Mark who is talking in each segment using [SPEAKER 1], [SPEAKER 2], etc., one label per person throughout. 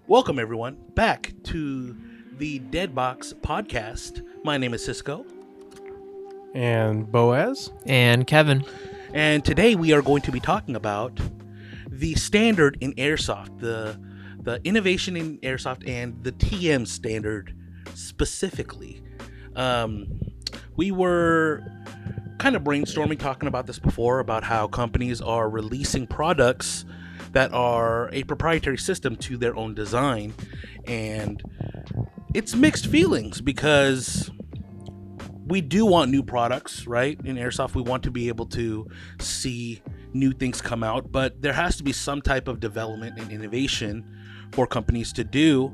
[SPEAKER 1] Welcome, everyone, back to the Dead Box podcast. My name is Cisco.
[SPEAKER 2] And Boaz.
[SPEAKER 3] And Kevin.
[SPEAKER 1] And today we are going to be talking about the standard in Airsoft, the innovation in Airsoft and the TM standard specifically. We were kind of brainstorming, talking about this before, about how companies are releasing products that are a proprietary system to their own design, and it's mixed feelings because we do want new products, right? In Airsoft, we want to be able to see new things come out, but there has to be some type of development and innovation for companies to do.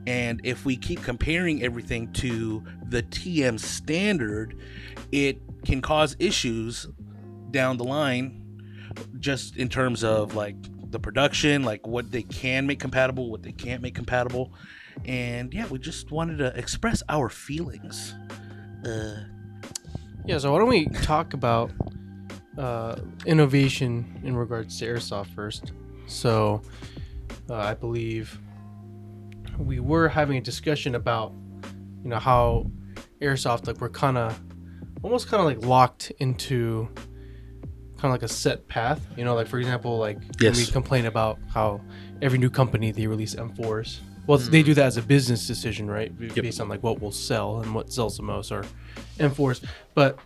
[SPEAKER 1] And if we keep comparing everything to the TM standard, it can cause issues down the line, just in terms of like the production, like what they can make compatible, what they can't make compatible. And yeah, we just wanted to express our feelings.
[SPEAKER 2] So why don't we talk about innovation in regards to Airsoft first. So I believe we were having a discussion about, how Airsoft, like, we're almost like locked into kind of like a set path, like, for example, like,
[SPEAKER 1] Yes.
[SPEAKER 2] when we complain about how every new company, they release M4s. Well, they do that as a business decision, right? Based on like what will sell and what sells the most are M4s. But,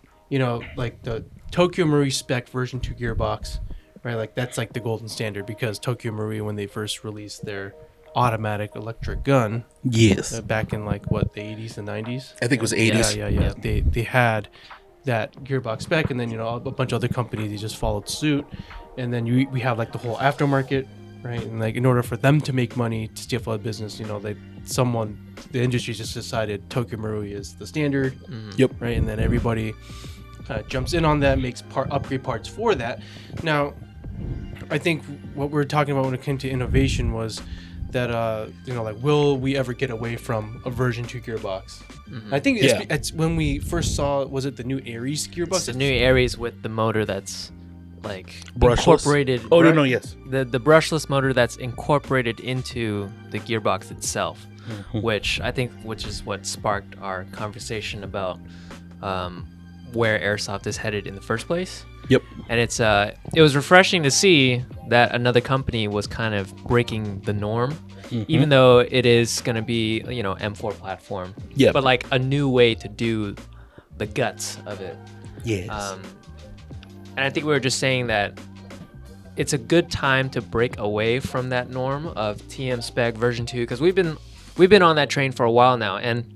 [SPEAKER 2] like the Tokyo Marui spec version 2 gearbox, right? Like, that's like the golden standard, because Tokyo Marui, when they first released their automatic electric gun,
[SPEAKER 1] Yes.
[SPEAKER 2] back in like what, the 80s and 90s?
[SPEAKER 1] I think it was 80s.
[SPEAKER 2] Yeah. They had that gearbox spec, and then a bunch of other companies, they just followed suit, and then we have like the whole aftermarket, right? And like, in order for them to make money to steal for the business, the industry just decided Tokyo Marui is the standard.
[SPEAKER 1] Yep.
[SPEAKER 2] Right, and then everybody jumps in on that, makes upgrade parts for that. Now, I think what we're talking about when it came to innovation was that like, will we ever get away from a version 2 gearbox? I think it's when we first saw, was it the new Ares gearbox?
[SPEAKER 3] It's the new Ares with the motor that's like
[SPEAKER 1] Brushless?
[SPEAKER 3] incorporated.
[SPEAKER 1] Oh, no, yes.
[SPEAKER 3] The brushless motor that's incorporated into the gearbox itself, which is what sparked our conversation about where Airsoft is headed in the first place.
[SPEAKER 1] Yep.
[SPEAKER 3] And it was refreshing to see that another company was kind of breaking the norm, even though it is going to be, M4 platform.
[SPEAKER 1] Yeah.
[SPEAKER 3] But like a new way to do the guts of it.
[SPEAKER 1] Yes.
[SPEAKER 3] And I think we were just saying that it's a good time to break away from that norm of TM spec version 2, because we've been on that train for a while now. And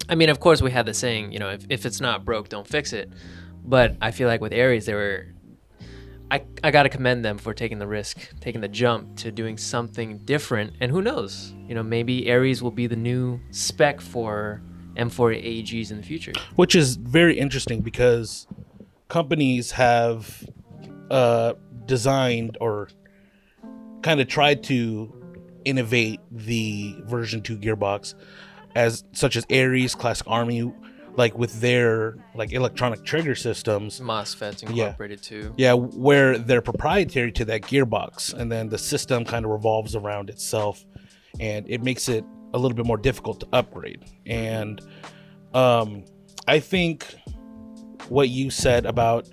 [SPEAKER 3] I mean, of course, we had the saying, if it's not broke, don't fix it. But I feel like with Ares, I got to commend them for taking the risk, taking the jump to doing something different. And who knows, maybe Ares will be the new spec for M4 AEGs in the future.
[SPEAKER 1] Which is very interesting, because companies have designed or kind of tried to innovate the version 2 gearbox, such as Ares, Classic Army, like with their like electronic trigger systems.
[SPEAKER 3] MOSFETs incorporated too.
[SPEAKER 1] Yeah, where they're proprietary to that gearbox, and then the system kind of revolves around itself, and it makes it a little bit more difficult to upgrade. And I think what you said about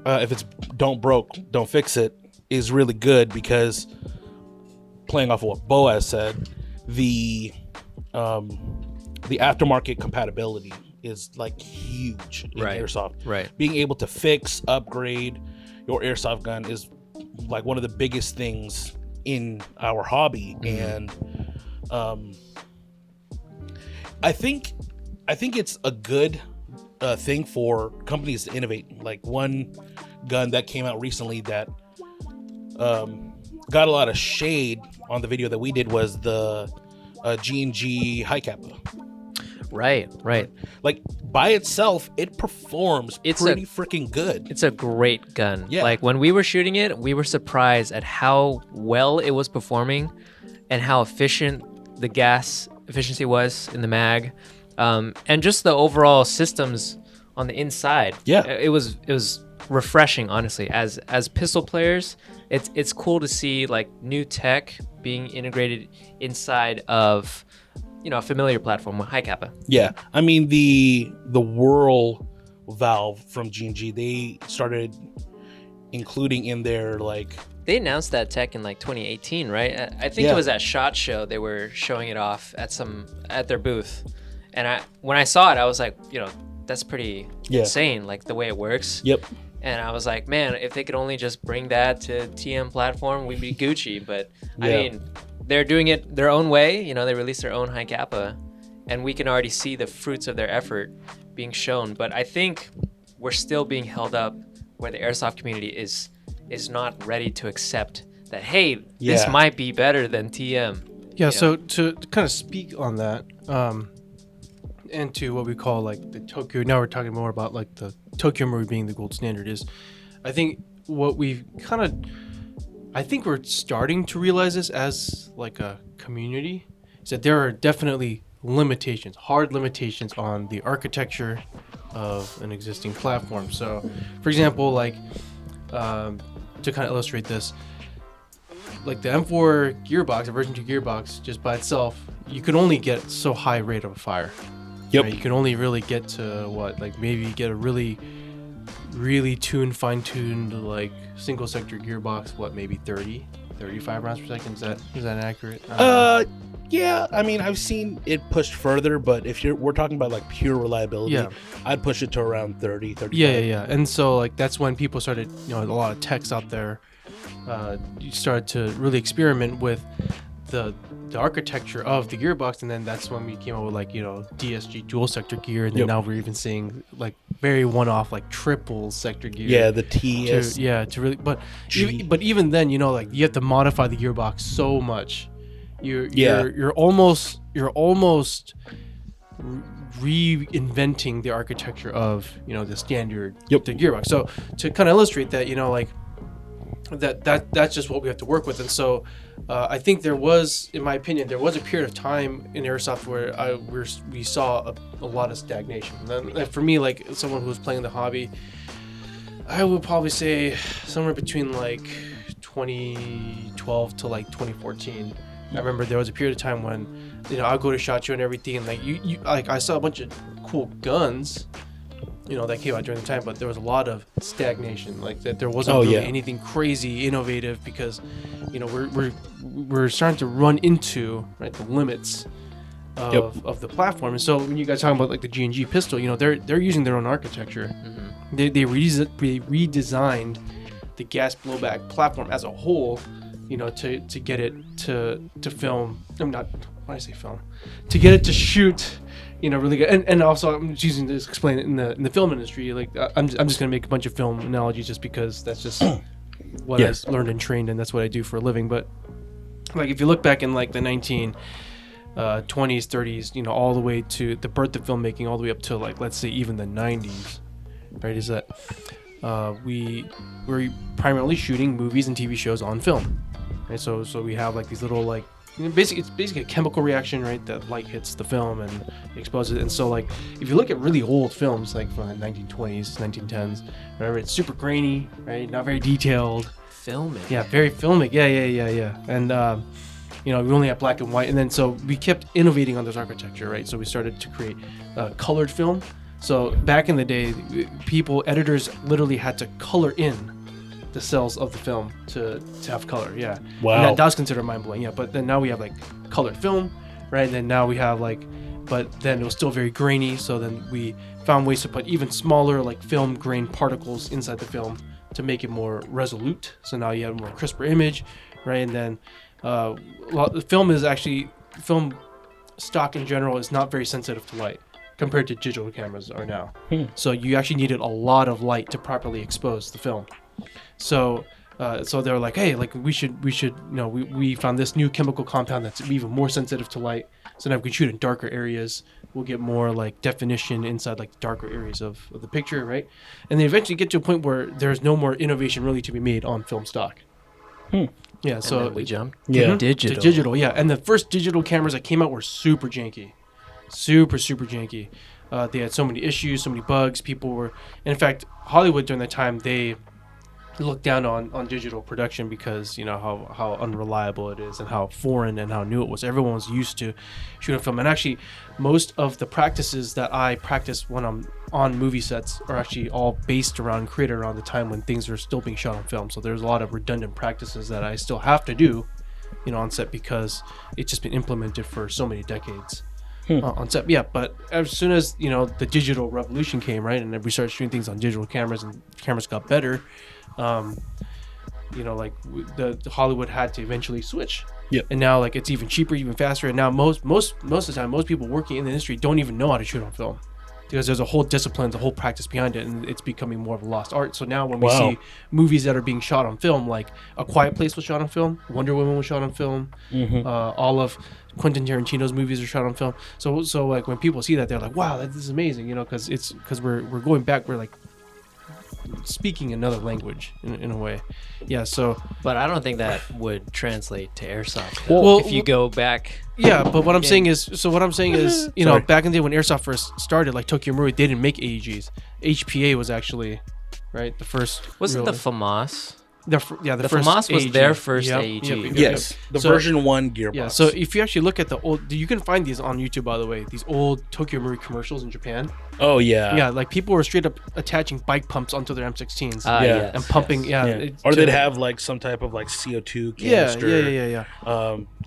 [SPEAKER 1] if it's don't broke, don't fix it is really good, because playing off of what Boaz said, the aftermarket compatibility is like huge in Airsoft.
[SPEAKER 3] Right.
[SPEAKER 1] Being able to fix, upgrade your Airsoft gun is like one of the biggest things in our hobby. And I think it's a good thing for companies to innovate. Like, one gun that came out recently that got a lot of shade on the video that we did was the G&G High Kappa.
[SPEAKER 3] Right.
[SPEAKER 1] Like, by itself, it performs pretty freaking good.
[SPEAKER 3] It's a great gun.
[SPEAKER 1] Yeah.
[SPEAKER 3] Like, when we were shooting it, we were surprised at how well it was performing and how efficient the gas efficiency was in the mag, and just the overall systems on the inside.
[SPEAKER 1] Yeah.
[SPEAKER 3] It was refreshing, honestly. As pistol players, it's cool to see like new tech being integrated inside of a familiar platform with high kappa.
[SPEAKER 1] Yeah, I mean the whirl valve from G&G, they started including in their like.
[SPEAKER 3] They announced that tech in like 2018, right? I think it was at SHOT Show. They were showing it off at their booth, and when I saw it, I was like, that's pretty insane, like the way it works.
[SPEAKER 1] Yep.
[SPEAKER 3] And I was like, man, if they could only just bring that to TM platform, we'd be Gucci. But I mean, they're doing it their own way. They released their own high kappa, and we can already see the fruits of their effort being shown. But I think we're still being held up where the airsoft community is not ready to accept that, hey, this might be better than TM.
[SPEAKER 2] Yeah, so to kind of speak on that, and to what we call like the Tokyo, now we're talking more about like the Tokyo Marui being the gold standard, is I think what we've I think we're starting to realize this as like a community, is that there are definitely limitations, hard limitations on the architecture of an existing platform. So, for example, like to kind of illustrate this, like the M4 gearbox, the version 2 gearbox, just by itself, you can only get so high rate of fire.
[SPEAKER 1] Yep.
[SPEAKER 2] Right? You can only really get to maybe get a really, really fine-tuned, like single sector gearbox, maybe 30, 35 rounds per second. Is that accurate?
[SPEAKER 1] Yeah, I mean, I've seen it pushed further, but if we're talking about like pure reliability, I'd push it to around 30, 35.
[SPEAKER 2] Yeah. And so like that's when people started, a lot of techs out there started to really experiment with the architecture of the gearbox, and then that's when we came up with like DSG dual sector gear, and then now we're even seeing like very one-off like triple sector gear.
[SPEAKER 1] Yeah, the TS.
[SPEAKER 2] To really, but even then, like you have to modify the gearbox so much. You're almost reinventing the architecture of the standard the gearbox. So to kind of illustrate that, like that's just what we have to work with. And so I think there was, in my opinion, a period of time in airsoft where we saw a lot of stagnation. And for me, like someone who was playing the hobby, I would probably say somewhere between like 2012 to like 2014. I remember there was a period of time when I'd go to SHOT Show and everything, and like you like I saw a bunch of cool guns that came out during the time, but there was a lot of stagnation, like that there wasn't really anything crazy innovative, because we're starting to run into the limits of the platform. And so when you guys talking about like the G&G pistol, they're using their own architecture. Mm-hmm. They redesigned the gas blowback platform as a whole, to get it to film. I'm not, why did I say film? To get it to shoot, really good. And also I'm just using this to explain it in the film industry. Like I'm just gonna make a bunch of film analogies just because that's just what I learned and trained, and that's what I do for a living. But like if you look back in like the 1920s, 30s, all the way to the birth of filmmaking, all the way up to like let's say even the 90s, right? Is that we were primarily shooting movies and TV shows on film. Right, so we have like these little like it's basically a chemical reaction, right? That light hits the film and exposes it. And so like if you look at really old films like from the 1920s, 1910s, whatever, it's super grainy, right? Not very detailed.
[SPEAKER 3] Filmic.
[SPEAKER 2] Yeah, very filmic. Yeah. And we only have black and white, and then so we kept innovating on this architecture, right? So we started to create colored film. So back in the day, editors literally had to color in the cells of the film to have color. Yeah.
[SPEAKER 1] Wow.
[SPEAKER 2] And that was considered mind-blowing. Yeah. But then now we have like colored film, right? And then now we have but then it was still very grainy. So then we found ways to put even smaller like film grain particles inside the film to make it more resolute. So now you have a more crisper image, right? And then film stock in general is not very sensitive to light compared to digital cameras are now. So you actually needed a lot of light to properly expose the film. So they're like, hey, like we should, we found this new chemical compound that's even more sensitive to light. So now we can shoot in darker areas. We'll get more like definition inside like darker areas of the picture, right? And they eventually get to a point where there's no more innovation really to be made on film stock. Yeah, so
[SPEAKER 3] and then we jumped
[SPEAKER 2] to
[SPEAKER 3] digital.
[SPEAKER 2] Yeah, and the first digital cameras that came out were super janky. Super janky. They had so many issues, so many bugs. People were, and in fact, Hollywood during that time, they look down on digital production because how unreliable it is and how foreign and how new it was. Everyone was used to shooting film, and actually most of the practices that I practice when I'm on movie sets are actually all based around, created around the time when things are still being shot on film. So there's a lot of redundant practices that I still have to do on set because it's just been implemented for so many decades on set. Yeah, but as soon as the digital revolution came, right, and then we started shooting things on digital cameras and cameras got better, the Hollywood had to eventually switch.
[SPEAKER 1] Yep.
[SPEAKER 2] And now it's even cheaper, even faster. And now most of the time, most people working in the industry don't even know how to shoot on film because there's a whole discipline, a whole practice behind it, and it's becoming more of a lost art. So now when we see movies that are being shot on film, like A Quiet Place was shot on film, Wonder Woman was shot on film, all of Quentin Tarantino's movies are shot on film. So like when people see that, they're like, wow, this is amazing, because we're going back, we're like speaking another language in a way. Yeah, so
[SPEAKER 3] But I don't think that would translate to airsoft.
[SPEAKER 2] Well,
[SPEAKER 3] if you go back.
[SPEAKER 2] yeah, but what I'm saying is,
[SPEAKER 1] Sorry.
[SPEAKER 2] back in the day when Airsoft first started, like Tokyo Marui, they didn't make AEGs. HPA was actually, right, the first.
[SPEAKER 3] Wasn't
[SPEAKER 2] real-
[SPEAKER 3] the FAMAS?
[SPEAKER 2] the
[SPEAKER 3] The
[SPEAKER 2] first
[SPEAKER 3] FAMAS was
[SPEAKER 2] AEG.
[SPEAKER 3] their first
[SPEAKER 2] Yep,
[SPEAKER 3] AEG.
[SPEAKER 2] yep, yep, yep.
[SPEAKER 1] Yes, the
[SPEAKER 2] So-
[SPEAKER 1] version 1 gearbox.
[SPEAKER 2] Yeah, so if you actually look at the old, you can find these on YouTube, by the way, these old Tokyo Marui commercials in Japan.
[SPEAKER 1] oh yeah,
[SPEAKER 2] Yeah, like people were straight up attaching bike pumps onto their M16s
[SPEAKER 1] Yeah.
[SPEAKER 3] Yes,
[SPEAKER 2] and pumping.
[SPEAKER 3] yes.
[SPEAKER 2] Yeah,
[SPEAKER 1] Yeah. Or they'd have like some type of like CO2
[SPEAKER 2] Yeah,
[SPEAKER 1] canister.
[SPEAKER 2] yeah. Yeah,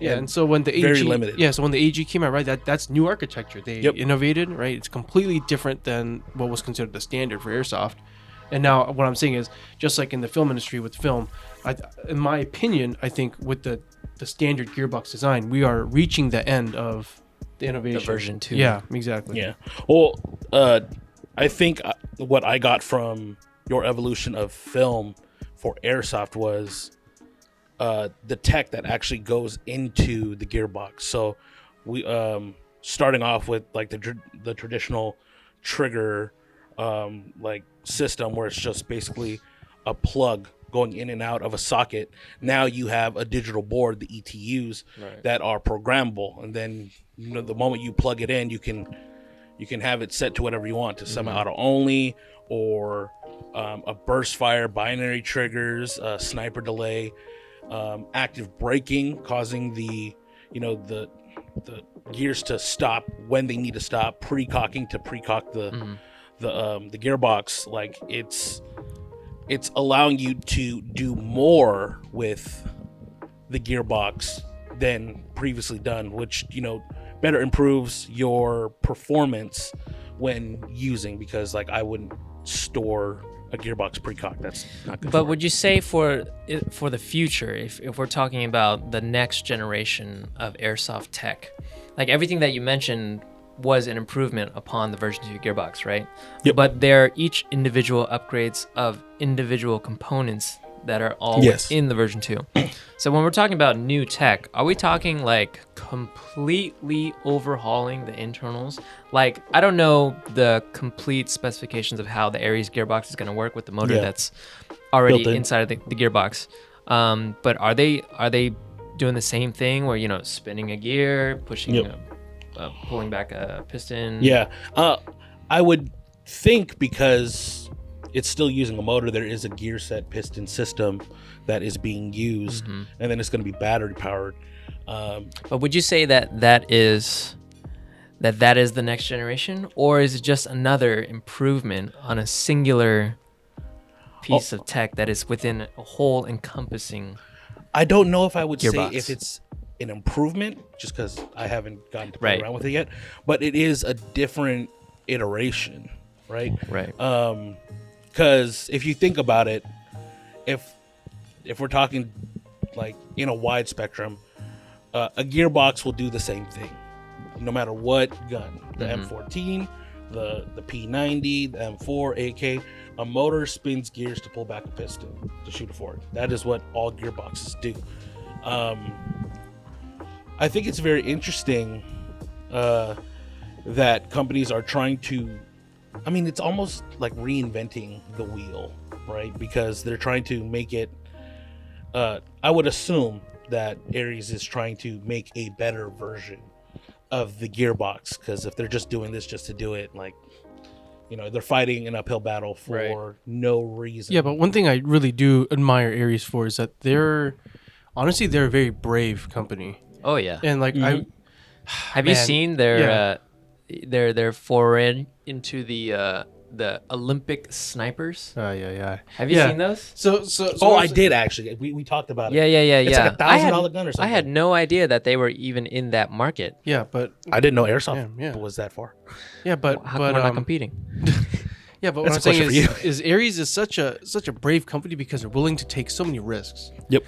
[SPEAKER 2] and
[SPEAKER 1] and
[SPEAKER 2] so when the AG,
[SPEAKER 1] very limited.
[SPEAKER 2] Yeah, so when the AG came out, right, that's new architecture. They
[SPEAKER 1] Yep.
[SPEAKER 2] innovated, right? It's completely different than what was considered the standard for airsoft. And now what I'm saying is, just like in the film industry with film, in my opinion, I think with the standard gearbox design, we are reaching the end of the innovation.
[SPEAKER 3] The version 2.
[SPEAKER 2] Yeah, exactly.
[SPEAKER 1] Yeah. Well, I think what I got from your evolution of film for airsoft was the tech that actually goes into the gearbox. So we starting off with like the traditional trigger like system where it's just basically a plug going in and out of a socket. Now you have a digital board, the ETUs,
[SPEAKER 3] Right.
[SPEAKER 1] that are programmable, and then the moment you plug it in, you can have it set to whatever you want, to semi-auto only, or a burst fire, binary triggers, sniper delay, active braking, causing the gears to stop when they need to stop, pre-cocking to pre-cock the gearbox. Like it's allowing you to do more with the gearbox than previously done, which better improves your performance when using, because like I wouldn't store a gearbox pre-cocked. That's not good.
[SPEAKER 3] But would you say for the future, if we're talking about the next generation of airsoft tech, like everything that you mentioned was an improvement upon the version 2 gearbox, right?
[SPEAKER 1] Yep.
[SPEAKER 3] But they're each individual upgrades of individual components that are all
[SPEAKER 1] Yes.
[SPEAKER 3] within the version 2. So when we're talking about new tech, are we talking like completely overhauling the internals? Like, I don't know the complete specifications of how the Ares gearbox is going to work with the motor
[SPEAKER 1] Yeah.
[SPEAKER 3] that's already
[SPEAKER 1] Built in.
[SPEAKER 3] inside of the gearbox. But are they doing the same thing where, spinning a gear, pushing
[SPEAKER 1] Yep.
[SPEAKER 3] pulling back a piston?
[SPEAKER 1] Yeah, I would think, because it's still using a motor, there is a gear set piston system that is being used, and then it's going to be battery powered.
[SPEAKER 3] But would you say that is the next generation, or is it just another improvement on a singular piece of tech that is within a whole encompassing?
[SPEAKER 1] I don't know if I would
[SPEAKER 3] Gearbox.
[SPEAKER 1] say if it's an improvement, just because I haven't gotten to play
[SPEAKER 3] Right.
[SPEAKER 1] around with it yet, but it is a different iteration, right?
[SPEAKER 3] Right.
[SPEAKER 1] Because if you think about it, if we're talking like in a wide spectrum, a gearbox will do the same thing, no matter what gun. The M14, the P90, the M4, AK. A motor spins gears to pull back a piston to shoot it forward. That is what all gearboxes do. I think it's very interesting that companies are trying to, I mean, it's almost like reinventing the wheel, right? Because they're trying to make it, I would assume that Ares is trying to make a better version of the gearbox, because if they're just doing this just to do it, like, they're fighting an uphill battle for no reason.
[SPEAKER 2] Yeah, but one thing I really do admire Aries for is that they're a very brave company.
[SPEAKER 3] Oh yeah.
[SPEAKER 2] And like
[SPEAKER 3] Have you seen their foray into the Olympic snipers?
[SPEAKER 2] yeah.
[SPEAKER 3] Have you seen those?
[SPEAKER 2] So
[SPEAKER 1] I did actually. We talked about it.
[SPEAKER 3] Yeah.
[SPEAKER 1] It's like $1,000 gun or something.
[SPEAKER 3] I had no idea that they were even in that market.
[SPEAKER 2] Yeah, but
[SPEAKER 1] I didn't know Airsoft was that far.
[SPEAKER 2] Yeah, but
[SPEAKER 3] How come we're not competing?
[SPEAKER 2] Yeah, but what I'm saying is Aries is such a brave company because they're willing to take so many risks.
[SPEAKER 1] Yep.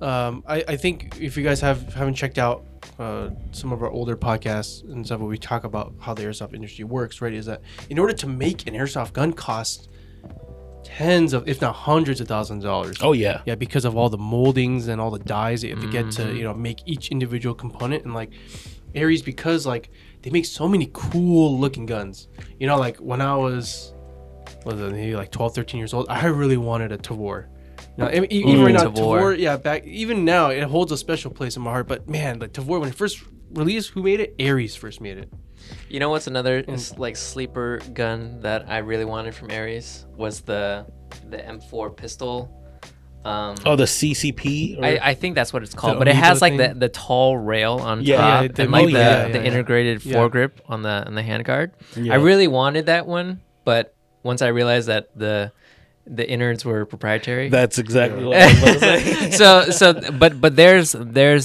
[SPEAKER 2] I think if you guys haven't checked out some of our older podcasts and stuff where we talk about how the airsoft industry works, right, is that in order to make an airsoft gun costs tens of, if not hundreds of thousands of dollars.
[SPEAKER 1] Oh yeah.
[SPEAKER 2] Yeah, because of all the moldings and all the dyes that you have to get to, make each individual component. And like Aries, because like they make so many cool looking guns. Like when I was maybe like 12, 13 years old, I really wanted a Tavor. Even right now, Tavor, even now, it holds a special place in my heart. But man, like Tavor, when it first released, who made it? Aries first made it.
[SPEAKER 3] You know what's another like sleeper gun that I really wanted from Aries was the M4 pistol.
[SPEAKER 1] The CCP?
[SPEAKER 3] I think that's what it's called, but it has like the tall rail on top and like the integrated foregrip on the handguard. Yeah. I really wanted that one, but once I realized that the innards were proprietary.
[SPEAKER 1] That's exactly what I was about to say.
[SPEAKER 3] But there's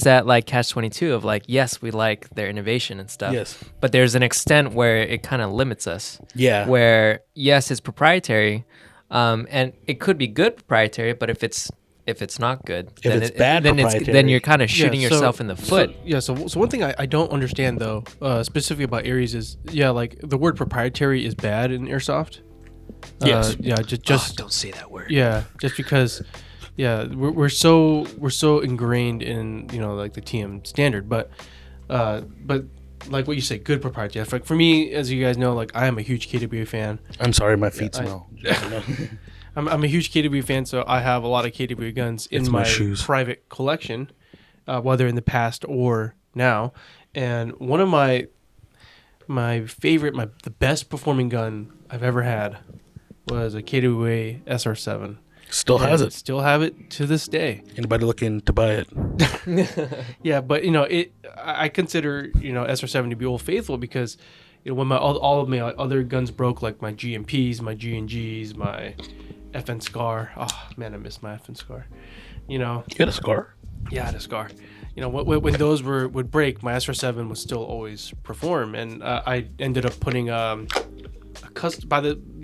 [SPEAKER 3] that like catch-22 of like, yes, we like their innovation and stuff.
[SPEAKER 1] Yes.
[SPEAKER 3] But there's an extent where it kind of limits us.
[SPEAKER 1] Yeah.
[SPEAKER 3] Where yes, it's proprietary, and it could be good proprietary, but if it's not good, then you're kind of shooting yourself in the foot.
[SPEAKER 2] So one thing I don't understand though, specifically about Aries is like the word proprietary is bad in airsoft.
[SPEAKER 1] Yes.
[SPEAKER 3] Just don't say that word.
[SPEAKER 2] Yeah, just because. Yeah, we're so ingrained in like the TM standard, but like what you say, good proprietary. Like for me, as you guys know, like I am a huge KWA fan.
[SPEAKER 1] I'm sorry, my feet smell.
[SPEAKER 2] I'm a huge KWA fan, so I have a lot of KWA guns in my private collection, whether in the past or now. And one of my favorite, the best performing gun I've ever had was a KWA SR7.
[SPEAKER 1] Still has it.
[SPEAKER 2] Still have it to this day.
[SPEAKER 1] Anybody looking to buy it?
[SPEAKER 2] Yeah, but I consider SR7 to be Old Faithful because when all of my other guns broke, like my GMPs, my G&Gs, my FN Scar. Oh man, I miss my FN Scar. You
[SPEAKER 1] had a Scar?
[SPEAKER 2] Yeah, I had a Scar. When those would break, my SR7 would still always perform, and I ended up putting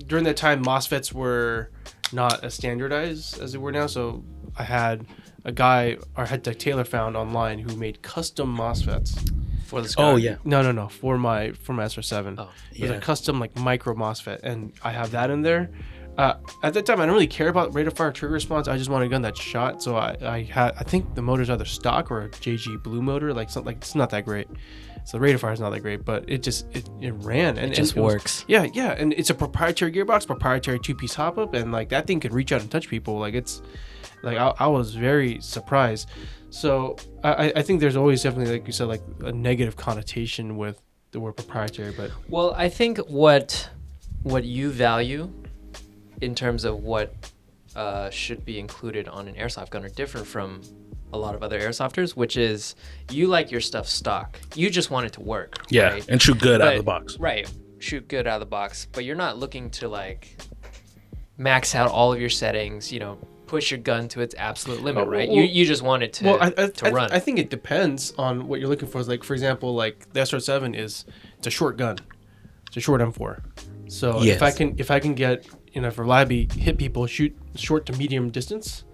[SPEAKER 2] during that time MOSFETs were not as standardized as they were now, so I had a guy, our head tech Taylor, found online who made custom MOSFETs
[SPEAKER 3] for the Scar.
[SPEAKER 2] Oh yeah, no, for my SR7. Oh, yeah. It was a custom like micro MOSFET, and I have that in there. At that time, I didn't really care about rate of fire trigger response. I just wanted a gun that shot. So I think the motor's either stock or a JG Blue motor, like something like it's not that great. So the rate of fire is not that great, but it ran and
[SPEAKER 3] it just works.
[SPEAKER 2] Yeah, and it's a proprietary gearbox, proprietary 2-piece hop up, and like that thing could reach out and touch people. Like it's like I was very surprised. So I think there's always definitely, like you said, like a negative connotation with the word proprietary. But
[SPEAKER 3] well, I think what you value in terms of what should be included on an airsoft gun are different from a lot of other airsofters, which is you like your stuff stock. You just want it to work.
[SPEAKER 1] Yeah,
[SPEAKER 3] right?
[SPEAKER 1] And shoot good out of the box.
[SPEAKER 3] Right, shoot good out of the box. But you're not looking to like max out all of your settings, push your gun to its absolute limit, right? You just want it to run.
[SPEAKER 2] I think it depends on what you're looking for. Like, for example, like the SR7 it's a short gun. It's a short M4. So yes. if I can get for reliably hit people, shoot short to medium distance,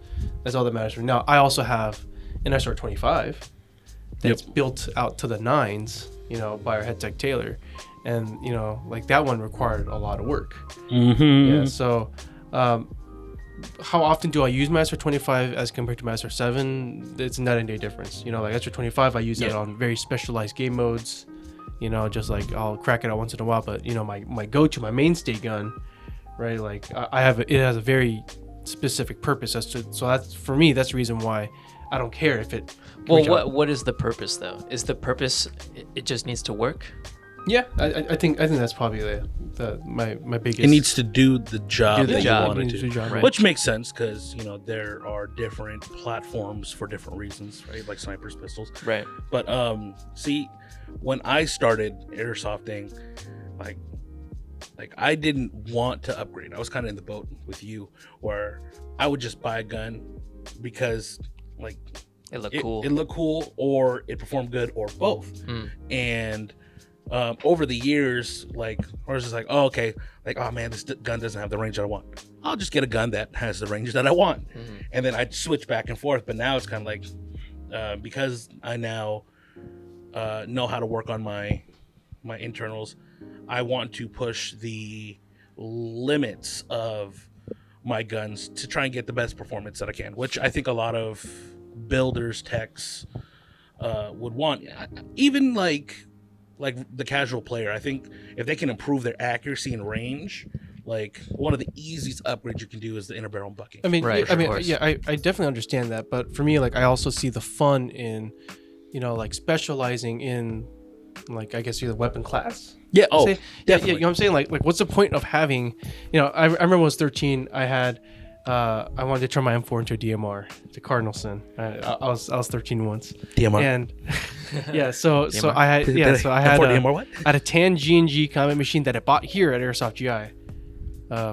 [SPEAKER 2] that's all that matters for me. Now I also have an SR25 that's built out to the 9s, by our head tech Taylor, and like that one required a lot of work.
[SPEAKER 1] Mm-hmm.
[SPEAKER 2] Yeah. So, how often do I use my SR25 as compared to my SR7? It's a night and day difference. Like SR25, I use it on very specialized game modes. Just like I'll crack it out once in a while, but my go-to, my mainstay gun, right? Like it has a very specific purpose so that's for me. That's the reason why I don't care if it.
[SPEAKER 3] Well, what is the purpose though? Is the purpose it just needs to work?
[SPEAKER 2] Yeah, I think that's probably my biggest.
[SPEAKER 1] It needs to do the job that
[SPEAKER 3] job.
[SPEAKER 1] you want it
[SPEAKER 2] It needs to do the
[SPEAKER 1] to,
[SPEAKER 2] job, right.
[SPEAKER 1] which makes sense because there are different platforms for different reasons, right? Like snipers, pistols.
[SPEAKER 3] Right.
[SPEAKER 1] But see, when I started airsofting, like I didn't want to upgrade. I was kind of in the boat with you, where I would just buy a gun because like
[SPEAKER 3] It looked cool.
[SPEAKER 1] It looked cool, or it performed good, or both. And over the years, like I was just like, oh, okay, like, oh man, this gun doesn't have the range that I want. I'll just get a gun that has the range that I want. And then I'd switch back and forth. But now it's kind of like, because I now know how to work on my internals, I want to push the limits of my guns to try and get the best performance that I can, which I think a lot of builders, techs would want. Even like the casual player, I think if they can improve their accuracy and range, like one of the easiest upgrades you can do is the inner barrel bucking.
[SPEAKER 2] I mean,
[SPEAKER 3] Right, of course.
[SPEAKER 2] I definitely understand that, but for me, like, I also see the fun in, like specializing in, like, I guess you're the weapon class.
[SPEAKER 1] Yeah. Oh,
[SPEAKER 2] Say,
[SPEAKER 1] definitely.
[SPEAKER 2] Yeah, you know what I'm saying? Like, what's the point of having, I remember when I was 13, I had, I wanted to turn my M4 into a DMR, the Cardinal Sin. I was 13 once.
[SPEAKER 1] DMR.
[SPEAKER 2] And yeah, so
[SPEAKER 3] DMR?
[SPEAKER 2] I had, so I had
[SPEAKER 1] DMR what?
[SPEAKER 2] I had a tan G&G combat machine that I bought here at Airsoft GI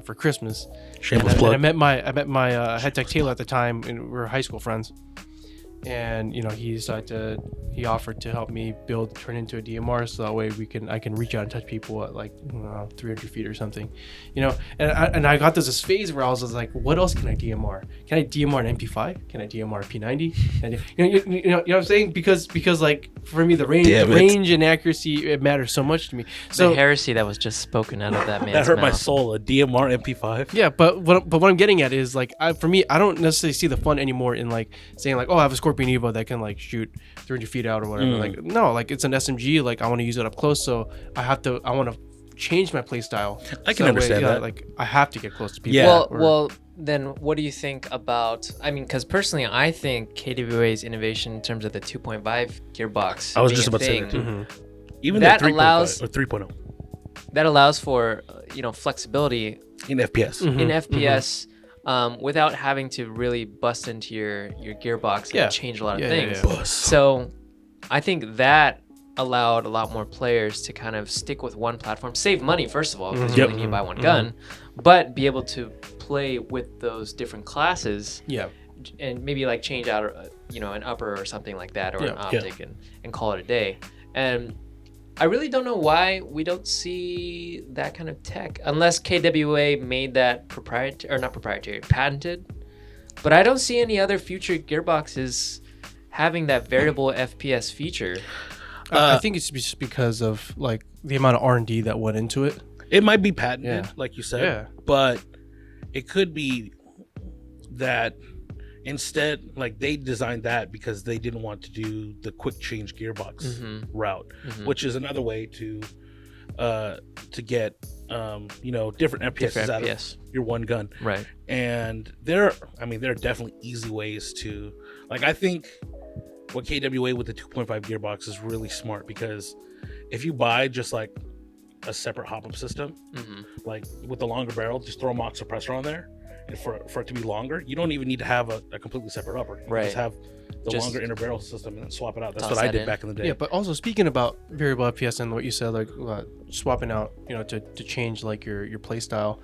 [SPEAKER 2] for Christmas.
[SPEAKER 1] Shameless
[SPEAKER 2] And
[SPEAKER 1] plug.
[SPEAKER 2] I met my head tech Taylor at the time, and we were high school friends. And he offered to help me turn into a DMR, so that way I can reach out and touch people at like 300 feet or something, And I got this phase where I was like, what else can I DMR? Can I DMR an MP5? Can I DMR a P90? And you know what I'm saying? Because like for me the range and accuracy, it matters so much to me. So
[SPEAKER 3] the heresy that was just spoken out of that man's
[SPEAKER 1] That hurt my
[SPEAKER 3] mouth.
[SPEAKER 1] soul. A DMR MP5.
[SPEAKER 2] yeah, but what I'm getting at is like, for me, I don't necessarily see the fun anymore in like saying like, oh, I have a Scorpion Evo that can like shoot 300 feet out or whatever. Like, no, like it's an SMG. Like I want to use it up close, so I want to change my play style.
[SPEAKER 1] I can understand that.
[SPEAKER 2] Like I have to get close to people.
[SPEAKER 1] Yeah.
[SPEAKER 3] Well, then what do you think about? I mean, because personally, I think KWA's innovation in terms of the 2.5 gearbox.
[SPEAKER 1] I was
[SPEAKER 3] being
[SPEAKER 1] just
[SPEAKER 3] a
[SPEAKER 1] about to say
[SPEAKER 3] thing,
[SPEAKER 1] that too.
[SPEAKER 2] Mm-hmm.
[SPEAKER 1] Even
[SPEAKER 3] That
[SPEAKER 1] that 3.5
[SPEAKER 3] allows-
[SPEAKER 1] or 3.0
[SPEAKER 3] that allows for flexibility
[SPEAKER 1] in FPS.
[SPEAKER 3] in FPS. Without having to really bust into your gearbox and change a lot of things.
[SPEAKER 1] Bus.
[SPEAKER 3] So I think that allowed a lot more players to kind of stick with one platform, save money first of all, because you only need to buy one gun, but be able to play with those different classes.
[SPEAKER 2] Yeah.
[SPEAKER 3] And maybe like change out an upper or something like that, or an optic, and call it a day. And I really don't know why we don't see that kind of tech, unless KWA made that patented. But I don't see any other future gearboxes having that variable FPS feature.
[SPEAKER 2] I think it's just because of like the amount of R&D that went into it.
[SPEAKER 1] It might be patented,
[SPEAKER 2] Yeah.
[SPEAKER 1] like you said,
[SPEAKER 2] Yeah.
[SPEAKER 1] but it could be that instead, like they designed that because they didn't want to do the quick change gearbox route, which is another way to get different FPS out of your one gun.
[SPEAKER 3] Right.
[SPEAKER 1] And there are definitely easy ways to, like, I think what KWA with the 2.5 gearbox is really smart, because if you buy just like a separate hop-up system, like with the longer barrel, just throw a mock suppressor on there, and for it to be longer, you don't even need to have a completely separate upper. You just have the longer inner barrel system and then swap it out. That's what I did back in the day.
[SPEAKER 2] Yeah, but also speaking about variable FPS and what you said, like swapping out, to change like your play style,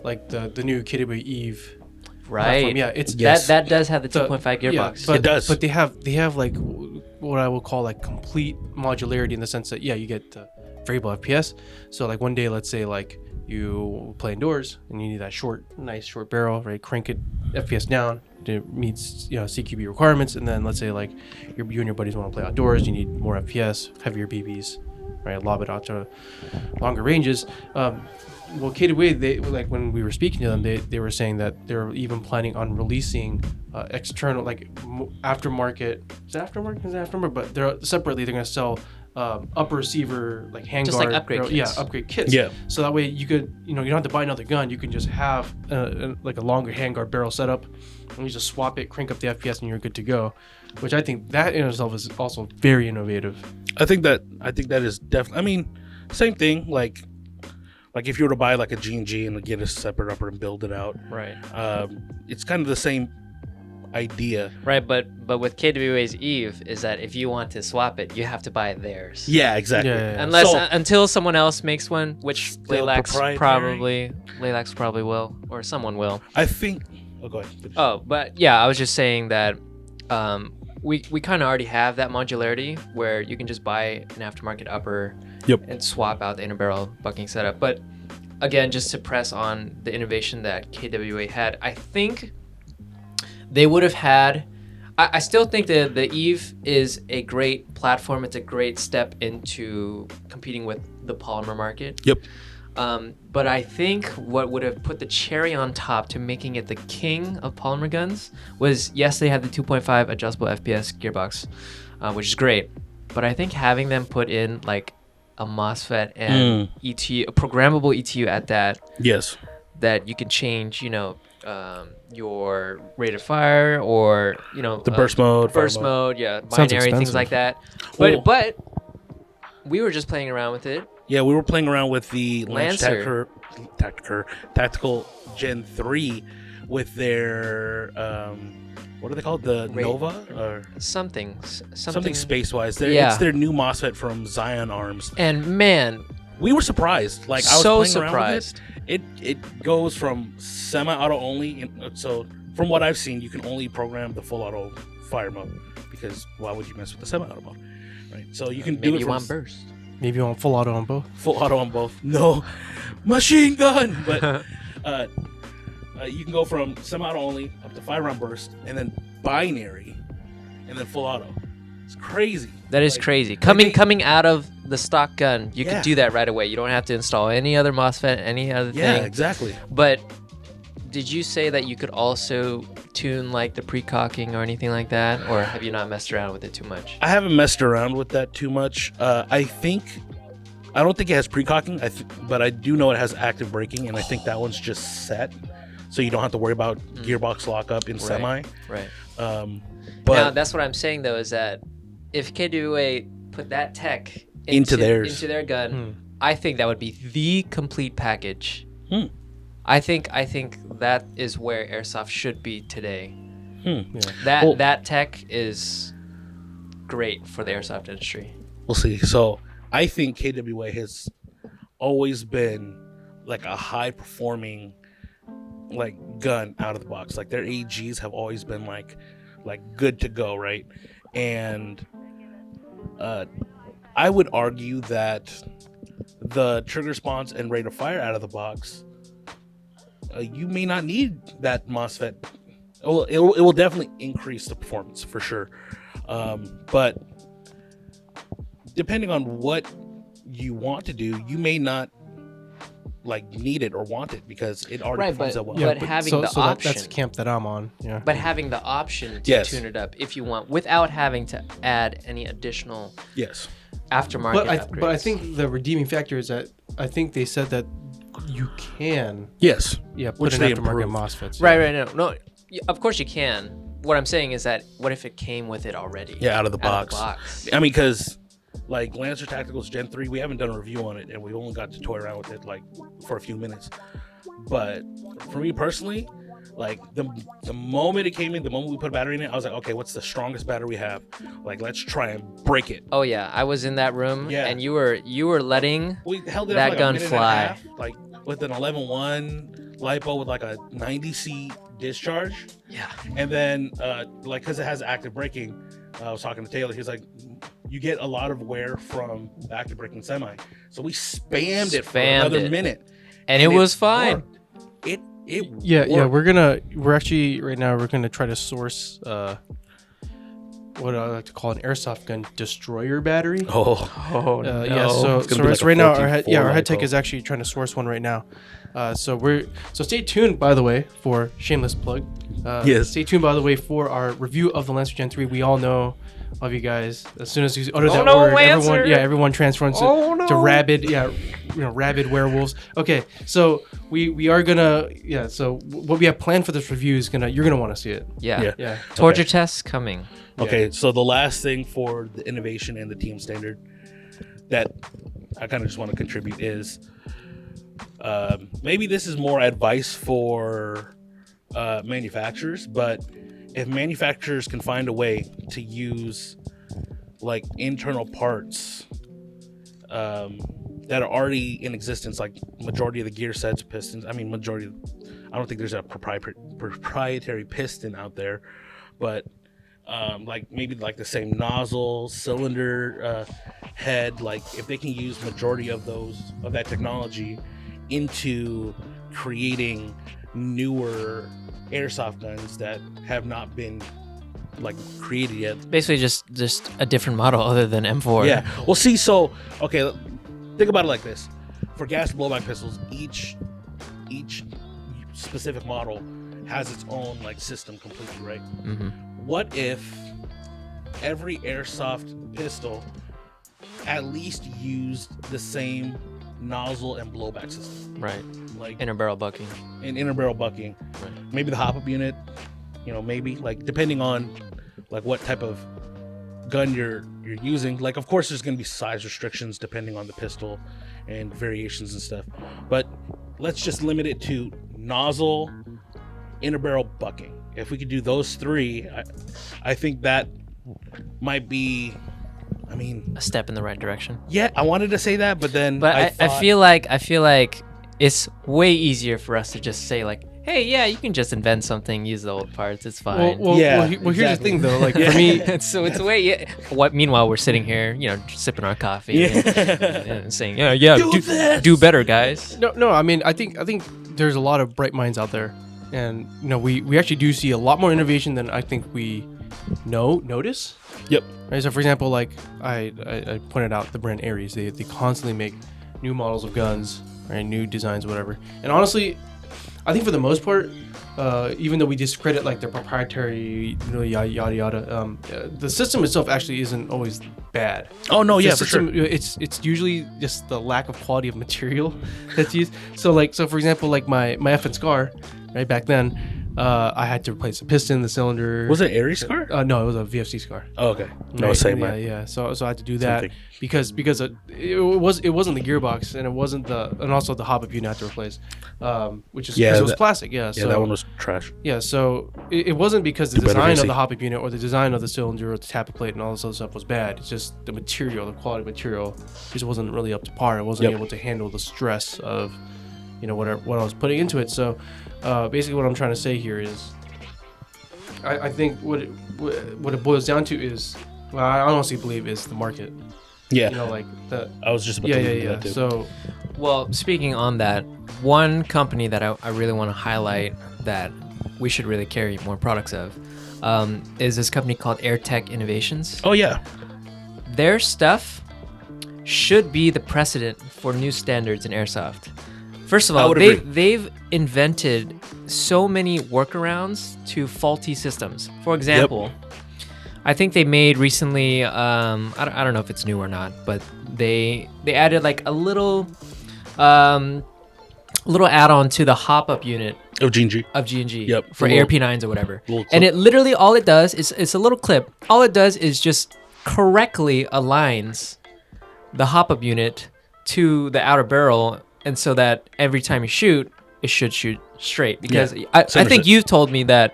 [SPEAKER 2] like the new KWA Eve.
[SPEAKER 3] Right.
[SPEAKER 2] Platform. Yeah, it's
[SPEAKER 3] that does have the 2.5 gearbox.
[SPEAKER 2] Yeah,
[SPEAKER 1] it does.
[SPEAKER 2] But they have like what I will call like complete modularity, in the sense that you get the variable FPS. So like one day, let's say like you play indoors and you need that nice short barrel, right? Crank it FPS down, it meets CQB requirements, and then let's say like you and your buddies want to play outdoors, you need more FPS, heavier BBs, right? Lob it out to longer ranges. Well, KWA, they like when we were speaking to them, they were saying that they're even planning on releasing external, like aftermarket. Is it aftermarket? But they're separately. They're gonna sell upper receiver, like handguard,
[SPEAKER 3] just like upgrade kits.
[SPEAKER 2] Yeah, upgrade kits.
[SPEAKER 1] Yeah.
[SPEAKER 2] So that way you could, you don't have to buy another gun. You can just have like a longer handguard barrel setup, and you just swap it, crank up the FPS, and you're good to go. Which I think that in itself is also very innovative.
[SPEAKER 1] I think that is definitely. I mean, Same thing. Like if you were to buy like a G&G and get a separate upper and build it out,
[SPEAKER 3] Right.
[SPEAKER 1] it's kind of the same idea.
[SPEAKER 3] Right, but with KWA's Eve is that if you want to swap it, you have to buy theirs.
[SPEAKER 1] Yeah, exactly.
[SPEAKER 2] Yeah.
[SPEAKER 3] Unless
[SPEAKER 1] So-
[SPEAKER 3] until someone else makes one, which
[SPEAKER 1] Still
[SPEAKER 3] Lilacs
[SPEAKER 1] proprietary?
[SPEAKER 3] probably will, or someone will.
[SPEAKER 1] I think. Oh, go ahead. Finish.
[SPEAKER 3] Oh, but yeah, I was just saying that we kind of already have that modularity where you can just buy an aftermarket upper
[SPEAKER 1] Yep.
[SPEAKER 3] and swap out the inner barrel bucking setup. But again, just to press on the innovation that KWA had, I think they would have had. I still think that the Eve is a great platform. It's a great step into competing with the polymer market.
[SPEAKER 1] Yep.
[SPEAKER 3] But I think what would have put the cherry on top to making it the king of polymer guns was, yes, they had the 2.5 adjustable FPS gearbox, which is great. But I think having them put in like a MOSFET and ETU, a programmable ETU at
[SPEAKER 1] Yes.
[SPEAKER 3] that you can change, your rate of fire or,
[SPEAKER 1] The burst mode. fire
[SPEAKER 3] burst mode, yeah,
[SPEAKER 2] Sounds
[SPEAKER 3] binary, things
[SPEAKER 2] expensive.
[SPEAKER 3] like that.
[SPEAKER 1] Well-
[SPEAKER 3] But we were just playing around with it.
[SPEAKER 1] Yeah, we were playing around with the
[SPEAKER 3] Lancer.
[SPEAKER 1] Tactical Gen 3 with their what are they called? The
[SPEAKER 3] Rate-
[SPEAKER 1] Nova or
[SPEAKER 3] Something
[SPEAKER 1] space wise.
[SPEAKER 3] Yeah.
[SPEAKER 1] It's their new MOSFET from Zion Arms.
[SPEAKER 3] And man,
[SPEAKER 1] We were surprised. Like I was
[SPEAKER 3] so
[SPEAKER 1] playing around with
[SPEAKER 3] surprised.
[SPEAKER 1] it goes from semi-auto only. So from what I've seen, you can only program the full auto fire mode because why would you mess with the semi-auto mode, right? So you can do
[SPEAKER 3] Maybe
[SPEAKER 1] it
[SPEAKER 3] you
[SPEAKER 1] from
[SPEAKER 3] want burst.
[SPEAKER 2] Maybe you want full auto on both.
[SPEAKER 1] full auto on both. No, machine gun. But you can go from semi-auto only up to 5-round burst, and then binary, and then full auto. It's crazy.
[SPEAKER 3] That is
[SPEAKER 1] Like,
[SPEAKER 3] crazy.
[SPEAKER 1] they-
[SPEAKER 3] Coming out of the stock gun, you
[SPEAKER 1] Yeah.
[SPEAKER 3] can do that right away. You don't have to install any other MOSFET, any other
[SPEAKER 1] Yeah,
[SPEAKER 3] thing.
[SPEAKER 1] exactly.
[SPEAKER 3] But did you say that you could also tune like the precocking or anything like that, or have you not messed around with it too much?
[SPEAKER 1] I haven't messed around with that too much. I don't think it has precocking, but I do know it has active braking, and I think that one's just set, so you don't have to worry about gearbox lockup in semi.
[SPEAKER 3] Right.
[SPEAKER 1] But
[SPEAKER 3] Now that's what I'm saying though, is that if KWA put that tech
[SPEAKER 1] Into theirs.
[SPEAKER 3] into their gun, I think that would be the complete package.
[SPEAKER 1] Hmm.
[SPEAKER 3] I think that is where Airsoft should be today.
[SPEAKER 2] Yeah.
[SPEAKER 3] That tech is great for the Airsoft industry.
[SPEAKER 1] we'll see. So I think KWA has always been like a high performing like gun out of the box. Like their AGs have always been like good to go, right? And I would argue that the trigger response and rate of fire out of the box, you may not need that MOSFET. Well, it will definitely increase the performance for sure, but depending on what you want to do, you may not like need it or want it because it already
[SPEAKER 3] Right,
[SPEAKER 1] performs
[SPEAKER 3] but-
[SPEAKER 1] that well.
[SPEAKER 3] but having the
[SPEAKER 2] that's
[SPEAKER 3] option.
[SPEAKER 2] the camp that I'm on. Yeah.
[SPEAKER 3] But having the option to
[SPEAKER 1] Yes.
[SPEAKER 3] tune it up if you want, without having to add any additional
[SPEAKER 1] Yes.
[SPEAKER 3] aftermarket upgrades.
[SPEAKER 2] But I think the redeeming factor is that I think they said that you can
[SPEAKER 1] Yes.
[SPEAKER 2] put
[SPEAKER 1] Which
[SPEAKER 2] an
[SPEAKER 1] they
[SPEAKER 2] aftermarket
[SPEAKER 1] improved.
[SPEAKER 2] MOSFETs.
[SPEAKER 3] Right. No. Of course you can. What I'm saying is that what if it came with it already?
[SPEAKER 1] Yeah, out of the box.
[SPEAKER 3] box.
[SPEAKER 1] I mean, because like Lancer Tacticals Gen 3, we haven't done a review on it, and we only got to toy around with it like for a few minutes. But for me personally, like the moment it came in, the moment we put a battery in it, I was like, okay, what's the strongest battery we have? Like, let's try and break it.
[SPEAKER 3] Oh yeah, I was in that room,
[SPEAKER 1] Yeah.
[SPEAKER 3] and you were letting
[SPEAKER 1] We held it
[SPEAKER 3] That
[SPEAKER 1] up for like
[SPEAKER 3] gun
[SPEAKER 1] a minute
[SPEAKER 3] fly.
[SPEAKER 1] and a half, like with an 11.1 LiPo with like a 90C discharge.
[SPEAKER 3] yeah.
[SPEAKER 1] And then, like, because it has active braking, I was talking to Taylor. He was like, you get a lot of wear from the active braking semi. So we spammed it for
[SPEAKER 3] Spammed
[SPEAKER 1] another
[SPEAKER 3] it.
[SPEAKER 1] minute.
[SPEAKER 3] And it was fine.
[SPEAKER 1] worked. It
[SPEAKER 2] Yeah,
[SPEAKER 1] worked.
[SPEAKER 2] we're actually right now we're gonna try to source what I like to call an airsoft gun destroyer battery.
[SPEAKER 1] Oh,
[SPEAKER 3] Oh
[SPEAKER 2] Yeah, so
[SPEAKER 1] It's gonna be like a
[SPEAKER 2] right now
[SPEAKER 1] 14.4
[SPEAKER 2] our head tech
[SPEAKER 1] LiPo.
[SPEAKER 2] is actually trying to source one right now. So stay tuned, by the way, for shameless plug.
[SPEAKER 1] Yes.
[SPEAKER 2] Stay tuned, by the way, for our review of the Lancer Gen 3. We all know of you guys. As soon as you utter that
[SPEAKER 3] no,
[SPEAKER 2] word,
[SPEAKER 3] Lancer!
[SPEAKER 2] everyone transforms to rabid, rabid werewolves. Okay, so we are gonna, so what we have planned for this review is you're gonna want to see it.
[SPEAKER 3] Yeah.
[SPEAKER 2] Yeah.
[SPEAKER 3] Torture tests coming.
[SPEAKER 1] Okay, so the last thing for the innovation and the team standard that I kind of just want to contribute is maybe this is more advice for manufacturers, but if manufacturers can find a way to use like internal parts that are already in existence, like majority of the gear sets, pistons. I mean, I don't think there's a proprietary piston out there, but like maybe like the same nozzle, cylinder, head. Like if they can use majority of that technology into creating newer airsoft guns that have not been like created yet.
[SPEAKER 3] Basically, just a different model other than M4.
[SPEAKER 1] Yeah. Well, see, so okay, think about it like this: for gas blowback pistols, each specific model has its own like system completely, right?
[SPEAKER 3] Mm-hmm.
[SPEAKER 1] What if every airsoft pistol at least used the same nozzle and blowback system?
[SPEAKER 3] Right.
[SPEAKER 1] Like
[SPEAKER 3] Inner barrel bucking.
[SPEAKER 1] and inner barrel bucking.
[SPEAKER 3] Right.
[SPEAKER 1] Maybe the hop-up unit, maybe like depending on like what type of gun you're using. Like of course there's going to be size restrictions depending on the pistol and variations and stuff. But let's just limit it to nozzle, inner barrel bucking. If we could do those three, I think that might be, I mean,
[SPEAKER 3] A step in the right direction.
[SPEAKER 1] yeah, I wanted to say that, but then
[SPEAKER 3] But I
[SPEAKER 1] thought-
[SPEAKER 3] feel like it's way easier for us to just say like, hey, yeah, you can just invent something, use the old parts, it's fine.
[SPEAKER 1] Yeah,
[SPEAKER 2] Here's the
[SPEAKER 1] exactly.
[SPEAKER 2] thing though. Like for me,
[SPEAKER 3] it's way. Yeah. What? Meanwhile, we're sitting here, sipping our coffee and saying, yeah, do better, guys.
[SPEAKER 2] no. I mean, I think there's a lot of bright minds out there, and we actually do see a lot more innovation than I think we notice.
[SPEAKER 1] Yep.
[SPEAKER 2] Right. So for example, like I pointed out the brand Ares, they constantly make new models of guns, right? New designs, whatever. And honestly, I think for the most part, even though we discredit like their proprietary, yada yada yada, the system itself actually isn't always bad.
[SPEAKER 1] Oh no,
[SPEAKER 2] The
[SPEAKER 1] yeah, for
[SPEAKER 2] system,
[SPEAKER 1] sure.
[SPEAKER 2] It's usually just the lack of quality of material that's used. So for example, like my FN Scar, right back then, I had to replace the piston, the cylinder.
[SPEAKER 1] Was it Ares Scar?
[SPEAKER 2] No, it was a VFC Scar.
[SPEAKER 1] Oh, okay. No,
[SPEAKER 2] Right,
[SPEAKER 1] same.
[SPEAKER 2] yeah,
[SPEAKER 1] man.
[SPEAKER 2] yeah. So I had to do
[SPEAKER 1] Same
[SPEAKER 2] that
[SPEAKER 1] thing.
[SPEAKER 2] because it wasn't the gearbox and it wasn't and also the hop-up unit I had to replace, which is because it was plastic. Yeah,
[SPEAKER 1] Yeah,
[SPEAKER 2] so
[SPEAKER 1] that one was trash.
[SPEAKER 2] yeah, so it wasn't because the
[SPEAKER 1] Too bad
[SPEAKER 2] design
[SPEAKER 1] VFC.
[SPEAKER 2] of the hop-up unit or the design of the cylinder or the tappet plate and all this other stuff was bad. It's just the material, the quality of material, just wasn't really up to par. It wasn't
[SPEAKER 1] Yep.
[SPEAKER 2] able to handle the stress of, what I was putting into it. So basically, what I'm trying to say here is, I think what it boils down to is, well, I honestly believe is the market.
[SPEAKER 1] Yeah,
[SPEAKER 2] Like the
[SPEAKER 1] I was just about to lead to that too.
[SPEAKER 2] So
[SPEAKER 3] Well, speaking on that, one company that I really want to highlight that we should really carry more products of is this company called AirTech Innovations.
[SPEAKER 1] Oh yeah,
[SPEAKER 3] Their stuff should be the precedent for new standards in airsoft. First of
[SPEAKER 1] I
[SPEAKER 3] all,
[SPEAKER 1] would agree.
[SPEAKER 3] they've invented so many workarounds to faulty systems. For example, I think they made recently, I don't know if it's new or not, but they added like a little add-on to the hop-up unit
[SPEAKER 1] of G&G.
[SPEAKER 3] of G&G
[SPEAKER 1] Yep,
[SPEAKER 3] for
[SPEAKER 1] a little-
[SPEAKER 3] AirP9s or whatever.
[SPEAKER 1] little
[SPEAKER 3] And
[SPEAKER 1] clip.
[SPEAKER 3] it literally, all it does is, it's a little clip. All it does is just correctly aligns the hop-up unit to the outer barrel, and so that every time you shoot, it should shoot straight. Because I
[SPEAKER 1] Center
[SPEAKER 3] think
[SPEAKER 1] set.
[SPEAKER 3] you've told me that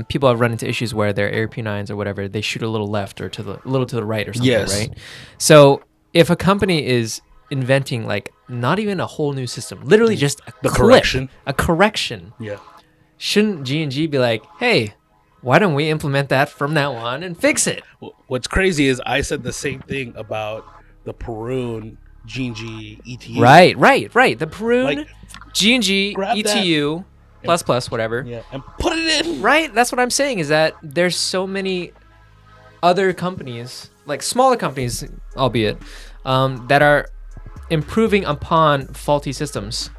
[SPEAKER 3] people have run into issues where their AirP9s or whatever, they shoot a little left or a little to the right or something,
[SPEAKER 1] Yes.
[SPEAKER 3] right? So if a company is inventing like not even a whole new system, literally just
[SPEAKER 1] The
[SPEAKER 3] clip,
[SPEAKER 1] correction.
[SPEAKER 3] a correction,
[SPEAKER 1] Yeah.
[SPEAKER 3] shouldn't G&G be like, hey, why don't we implement that from now on and fix it?
[SPEAKER 1] What's crazy is I said the same thing about the Perun G&G ETU.
[SPEAKER 3] Right. The Perun
[SPEAKER 1] Like,
[SPEAKER 3] G&G
[SPEAKER 1] grab that.
[SPEAKER 3] ETU plus whatever.
[SPEAKER 1] Yeah, and put it in.
[SPEAKER 3] Right? That's what I'm saying, is that there's so many other companies, like smaller companies, albeit, that are improving upon faulty systems,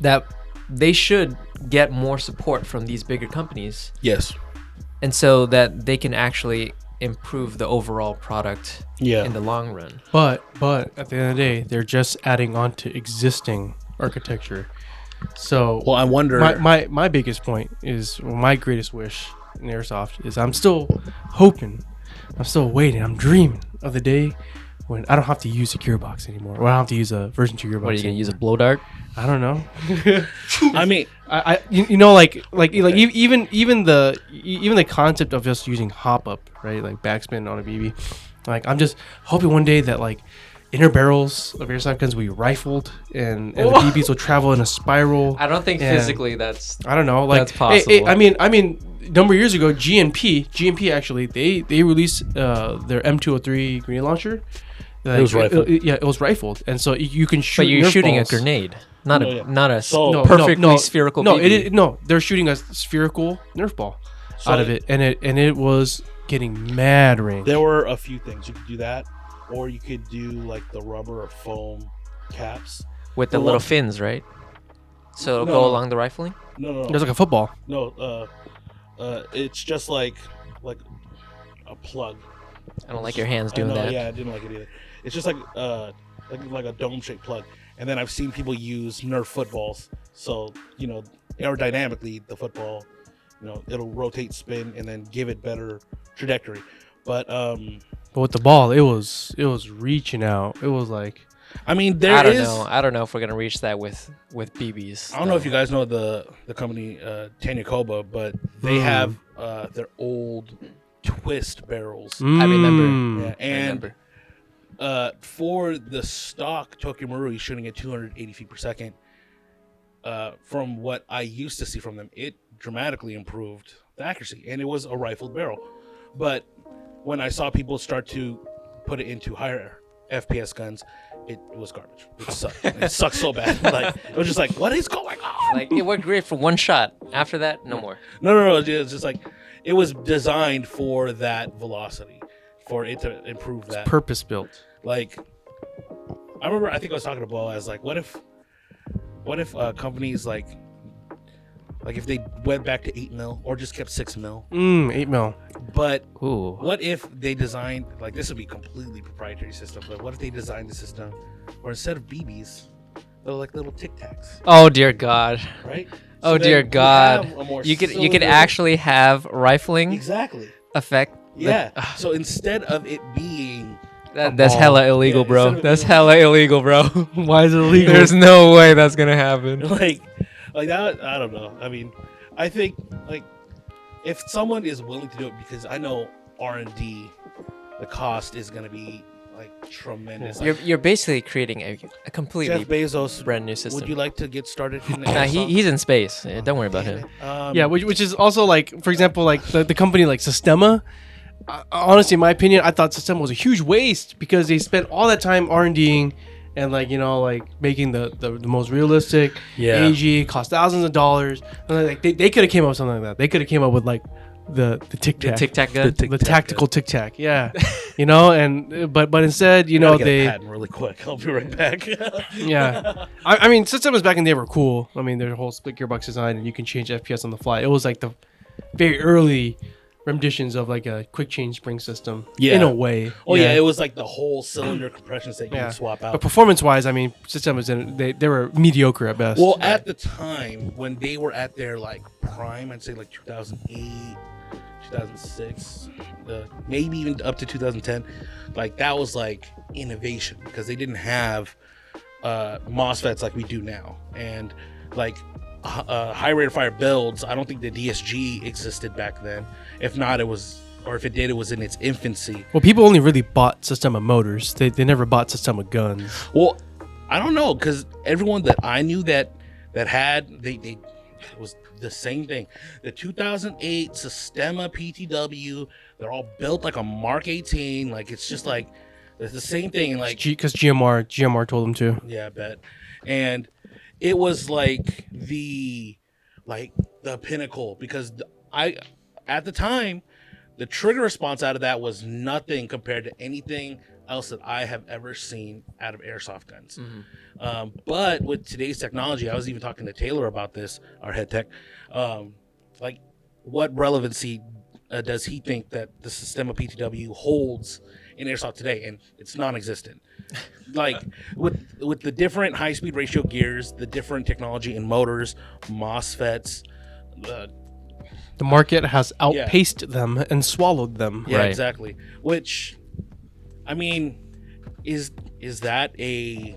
[SPEAKER 3] that they should get more support from these bigger companies,
[SPEAKER 1] Yes.
[SPEAKER 3] and so that they can actually improve the overall product
[SPEAKER 1] Yeah.
[SPEAKER 3] in the long run.
[SPEAKER 2] But at the end of the day, they're just adding on to existing architecture. So
[SPEAKER 1] Well, I wonder.
[SPEAKER 2] my biggest point is, well, my greatest wish in airsoft is I'm still hoping, I'm still waiting, I'm dreaming of the day when I don't have to use a gearbox anymore, or I don't have to use a version 2 gearbox.
[SPEAKER 3] What are you gonna use, a
[SPEAKER 2] anymore.
[SPEAKER 3] blow dart?
[SPEAKER 2] I don't know.
[SPEAKER 1] I mean,
[SPEAKER 2] even the concept of just using hop up, right? Like backspin on a BB. Like I'm just hoping one day that like inner barrels of airsoft guns will be rifled and the BBs will travel in a spiral.
[SPEAKER 3] I don't think
[SPEAKER 2] and-
[SPEAKER 3] physically that's.
[SPEAKER 2] I don't know. Like
[SPEAKER 3] That's possible.
[SPEAKER 2] I mean, a number of years ago, GMP actually they released their M203 grenade launcher. Like,
[SPEAKER 1] It was rifled.
[SPEAKER 2] It was rifled, and so you can shoot.
[SPEAKER 3] But you're
[SPEAKER 2] Nerf
[SPEAKER 3] shooting
[SPEAKER 2] balls.
[SPEAKER 3] a grenade, not
[SPEAKER 1] No,
[SPEAKER 3] a
[SPEAKER 1] yeah.
[SPEAKER 3] not a
[SPEAKER 1] So-
[SPEAKER 3] perfectly spherical.
[SPEAKER 2] No,
[SPEAKER 3] BB.
[SPEAKER 2] no, they're shooting a spherical Nerf ball
[SPEAKER 1] So
[SPEAKER 2] out of it, and it was getting mad range.
[SPEAKER 1] there were a few things you could do that, or you could do like the rubber or foam caps.
[SPEAKER 3] with the
[SPEAKER 1] Well,
[SPEAKER 3] little fins, right? So it'll
[SPEAKER 1] No,
[SPEAKER 3] go
[SPEAKER 1] no.
[SPEAKER 3] along the rifling.
[SPEAKER 1] No,
[SPEAKER 2] There's like a football.
[SPEAKER 1] no. It's just like a plug.
[SPEAKER 3] I don't like your hands
[SPEAKER 1] I
[SPEAKER 3] doing
[SPEAKER 1] know,
[SPEAKER 3] that.
[SPEAKER 1] Yeah, I didn't like it either. It's just like a dome-shaped plug. And then I've seen people use Nerf footballs. So aerodynamically, the football, it'll rotate, spin, and then give it better trajectory. But
[SPEAKER 2] But with the ball, it was reaching out. It was like
[SPEAKER 1] I mean,
[SPEAKER 3] I don't know if we're gonna reach that with BBs.
[SPEAKER 1] I don't know if you guys know the company Tanya Koba, but they have their old twist barrels.
[SPEAKER 3] I remember.
[SPEAKER 2] Mm.
[SPEAKER 1] Yeah,
[SPEAKER 3] I
[SPEAKER 1] and
[SPEAKER 3] remember.
[SPEAKER 1] for the stock Tokyo Marui shooting at 280 feet per second, from what I used to see from them, it dramatically improved the accuracy, and it was a rifled barrel. But when I saw people start to put it into higher FPS guns, it was garbage. It sucked. It sucked so bad. Like it was just like, what is going on?
[SPEAKER 3] Like it worked great for one shot. After that, no more.
[SPEAKER 1] No. It's just like it was designed for that velocity, for it to improve that.
[SPEAKER 2] Purpose built.
[SPEAKER 1] Like, I remember, I think I was talking to Bo. I was like, what if companies like if they went back to 8 mil or just kept 6 mil,
[SPEAKER 2] 8 mil.
[SPEAKER 1] but
[SPEAKER 3] Ooh.
[SPEAKER 1] what if they designed, like, this would be completely proprietary system, but what if they designed the system where instead of BBs, they're like little Tic Tacs,
[SPEAKER 3] Oh dear God.
[SPEAKER 1] right?
[SPEAKER 3] Oh
[SPEAKER 1] So then
[SPEAKER 3] dear
[SPEAKER 1] you
[SPEAKER 3] God.
[SPEAKER 1] have a more
[SPEAKER 3] You could
[SPEAKER 1] cylinder-
[SPEAKER 3] actually have rifling
[SPEAKER 1] exactly,
[SPEAKER 3] effect.
[SPEAKER 1] yeah. So instead of it being
[SPEAKER 3] That's
[SPEAKER 2] ball.
[SPEAKER 3] hella illegal,
[SPEAKER 1] Yeah,
[SPEAKER 3] bro.
[SPEAKER 1] instead of
[SPEAKER 3] That's
[SPEAKER 1] it-
[SPEAKER 3] hella illegal, bro.
[SPEAKER 2] Why is it illegal?
[SPEAKER 3] There's no way that's gonna happen.
[SPEAKER 1] like that, I don't know. I mean, I think like if someone is willing to do it, because I know R&D, the cost is going to be like tremendous. Like,
[SPEAKER 3] You're basically creating a completely
[SPEAKER 1] Jeff Bezos,
[SPEAKER 3] brand new system.
[SPEAKER 1] would you like to get started in the
[SPEAKER 3] Nah,
[SPEAKER 1] airsoft?
[SPEAKER 3] he's in space. Yeah, don't worry about
[SPEAKER 1] Damn
[SPEAKER 3] him.
[SPEAKER 1] it.
[SPEAKER 2] Yeah, which is also like, for example, like the company like Sistema. Honestly, in my opinion, I thought Sistema was a huge waste because they spent all that time R&Ding and like making the most realistic
[SPEAKER 1] Yeah.
[SPEAKER 2] AG, cost thousands of dollars. And like they could have came up with something like that. They could have came up with like the Tic
[SPEAKER 3] The
[SPEAKER 2] Tac,
[SPEAKER 3] Tic Tac gun.
[SPEAKER 1] Tic
[SPEAKER 2] the
[SPEAKER 1] Tac
[SPEAKER 2] tactical
[SPEAKER 1] gun.
[SPEAKER 2] Tic Tac. Yeah, and but instead,
[SPEAKER 1] I gotta get a
[SPEAKER 2] they.
[SPEAKER 1] patent really quick. I'll be right back.
[SPEAKER 2] Yeah, I mean, systems back in the day were cool. I mean, their whole split gearbox design, and you can change FPS on the fly. It was like the very early renditions of like a quick change spring system.
[SPEAKER 1] Yeah.
[SPEAKER 2] in a way.
[SPEAKER 1] Oh yeah, it was like the whole cylinder compression set you
[SPEAKER 2] Yeah.
[SPEAKER 1] can swap out.
[SPEAKER 2] But performance-wise, I mean, systems they were mediocre at best.
[SPEAKER 1] Well, at the time when they were at their like prime, I'd say like 2008, 2006, maybe even up to 2010, like that was like innovation because they didn't have MOSFETs like we do now, and like high rate of fire builds. I don't think the DSG existed back then. If not, it was, or if it did, it was in its infancy.
[SPEAKER 2] Well, people only really bought Systema motors. They never bought Systema guns.
[SPEAKER 1] Well, I don't know, because everyone that I knew that had they it was the same thing. The 2008 Sistema PTW, they're all built like a Mark 18. Like it's just like it's the same thing. Like
[SPEAKER 2] Because GMR told them to.
[SPEAKER 1] yeah, I bet. And it was like the pinnacle because at the time the trigger response out of that was nothing compared to anything else that I have ever seen out of airsoft guns. But with today's technology, I was even talking to Taylor about this, our head tech. Like, what relevancy does he think that the Sistema PTW holds in airsoft today? And it's non-existent. Like with the different high-speed ratio gears, the different technology in motors, MOSFETs.
[SPEAKER 2] The market has outpaced them and swallowed them.
[SPEAKER 1] Yeah,
[SPEAKER 3] Right.
[SPEAKER 1] exactly. Which, I mean, is that I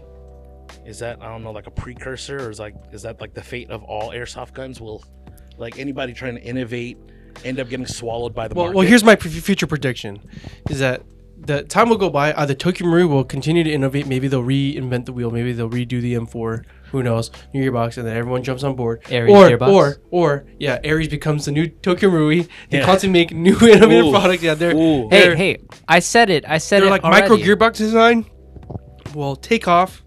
[SPEAKER 1] don't know, like a precursor, or is that like the fate of all airsoft guns? Will like anybody trying to innovate end up getting swallowed by the market?
[SPEAKER 2] Well, here's my future prediction: is that the time will go by. Either Tokyo Marui will continue to innovate. Maybe they'll reinvent the wheel. Maybe they'll redo the M4. Who knows? New gearbox, and then everyone jumps on board.
[SPEAKER 3] Aries gearbox.
[SPEAKER 2] Or Aries becomes the new Tokyo Marui. They constantly make new innovative products out there.
[SPEAKER 3] Hey, I said it. They're
[SPEAKER 2] like
[SPEAKER 3] already.
[SPEAKER 2] micro gearbox design. Will take off.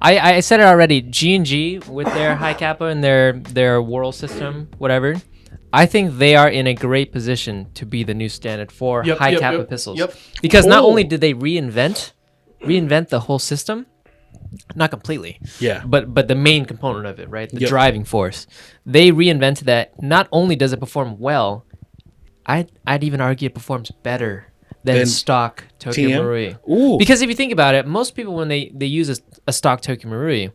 [SPEAKER 3] I said it already. G&G with their high kappa and their whirl system, whatever. I think they are in a great position to be the new standard for high kappa pistols. Because not only did they reinvent the whole system, not completely.
[SPEAKER 1] Yeah.
[SPEAKER 3] But the main component of it, right? The driving force. They reinvented that. Not only does it perform well, I'd even argue it performs better than stock Tokyo Marui.
[SPEAKER 1] Ooh.
[SPEAKER 3] Because if you think about it, most people when they use a stock Tokyo Marui,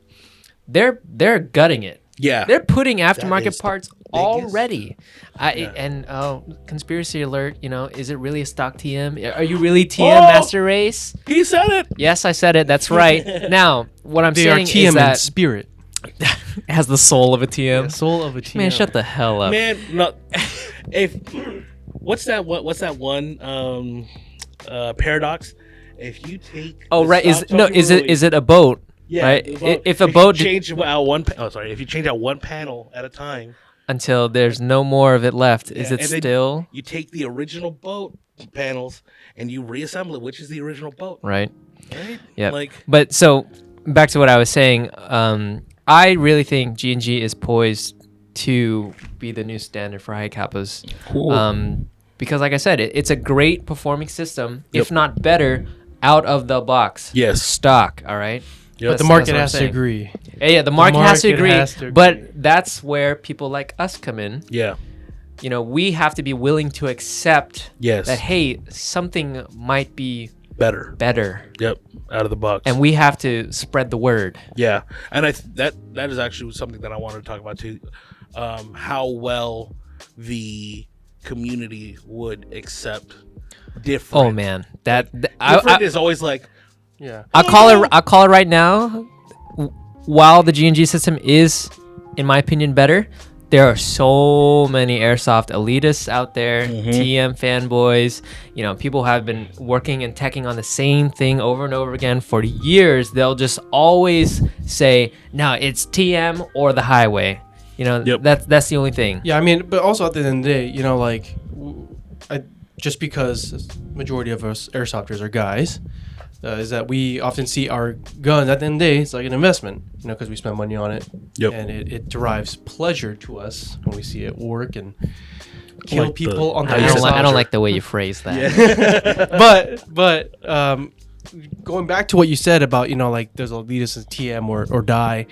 [SPEAKER 3] they're gutting it.
[SPEAKER 1] Yeah.
[SPEAKER 3] They're putting aftermarket parts already. And conspiracy alert, is it really a stock TM? Are you really TM Master Race?
[SPEAKER 1] He said it.
[SPEAKER 3] Yes, I said it. That's right. Now, what I'm
[SPEAKER 2] They
[SPEAKER 3] saying
[SPEAKER 2] are TM
[SPEAKER 3] is that
[SPEAKER 2] in spirit.
[SPEAKER 3] it has the soul of a TM.
[SPEAKER 2] The soul of a TM.
[SPEAKER 3] Man, shut the hell up.
[SPEAKER 1] Man, no. What's that one paradox? If you take
[SPEAKER 3] is it a boat?
[SPEAKER 1] Yeah,
[SPEAKER 3] right. If a
[SPEAKER 1] you
[SPEAKER 3] boat
[SPEAKER 1] change out if you change out one panel at a time
[SPEAKER 3] until there's no more of it left, is it still?
[SPEAKER 1] You take the original boat panels and you reassemble it, which is the original boat,
[SPEAKER 3] right?
[SPEAKER 1] Right.
[SPEAKER 3] Yeah. But so back to what I was saying. I really think G&G is poised to be the new standard for high kappas.
[SPEAKER 1] Cool.
[SPEAKER 3] Because like I said, it's a great performing system, if not better, out of the box.
[SPEAKER 1] Yes.
[SPEAKER 3] Stock. All right.
[SPEAKER 1] Yep.
[SPEAKER 2] But the market has to agree.
[SPEAKER 3] Yeah, the market has to agree. But that's where people like us come in.
[SPEAKER 1] Yeah.
[SPEAKER 3] We have to be willing to accept
[SPEAKER 1] Yes.
[SPEAKER 3] that, hey, something might be
[SPEAKER 1] better. Yep. Out of the box.
[SPEAKER 3] And we have to spread the word.
[SPEAKER 1] Yeah. And that is actually something that I wanted to talk about too. How well the community would accept different.
[SPEAKER 3] Oh man, different
[SPEAKER 1] is always like.
[SPEAKER 2] Yeah.
[SPEAKER 3] I'll call it right now. While the G&G system is, in my opinion, better, there are so many airsoft elitists out there, TM fanboys. People have been working and teching on the same thing over and over again for years. They'll just always say, "No, it's TM or the highway." That's the only thing.
[SPEAKER 2] Yeah, I mean, but also at the end of the day, just because majority of us airsofters are guys. Is that we often see our guns at the end of the day, it's like an investment, because we spend money on it.
[SPEAKER 1] Yep.
[SPEAKER 2] And it derives pleasure to us when we see it work and kill people on the
[SPEAKER 3] I don't like the way you phrase that.
[SPEAKER 2] But going back to what you said about, there's elitists in TM or die.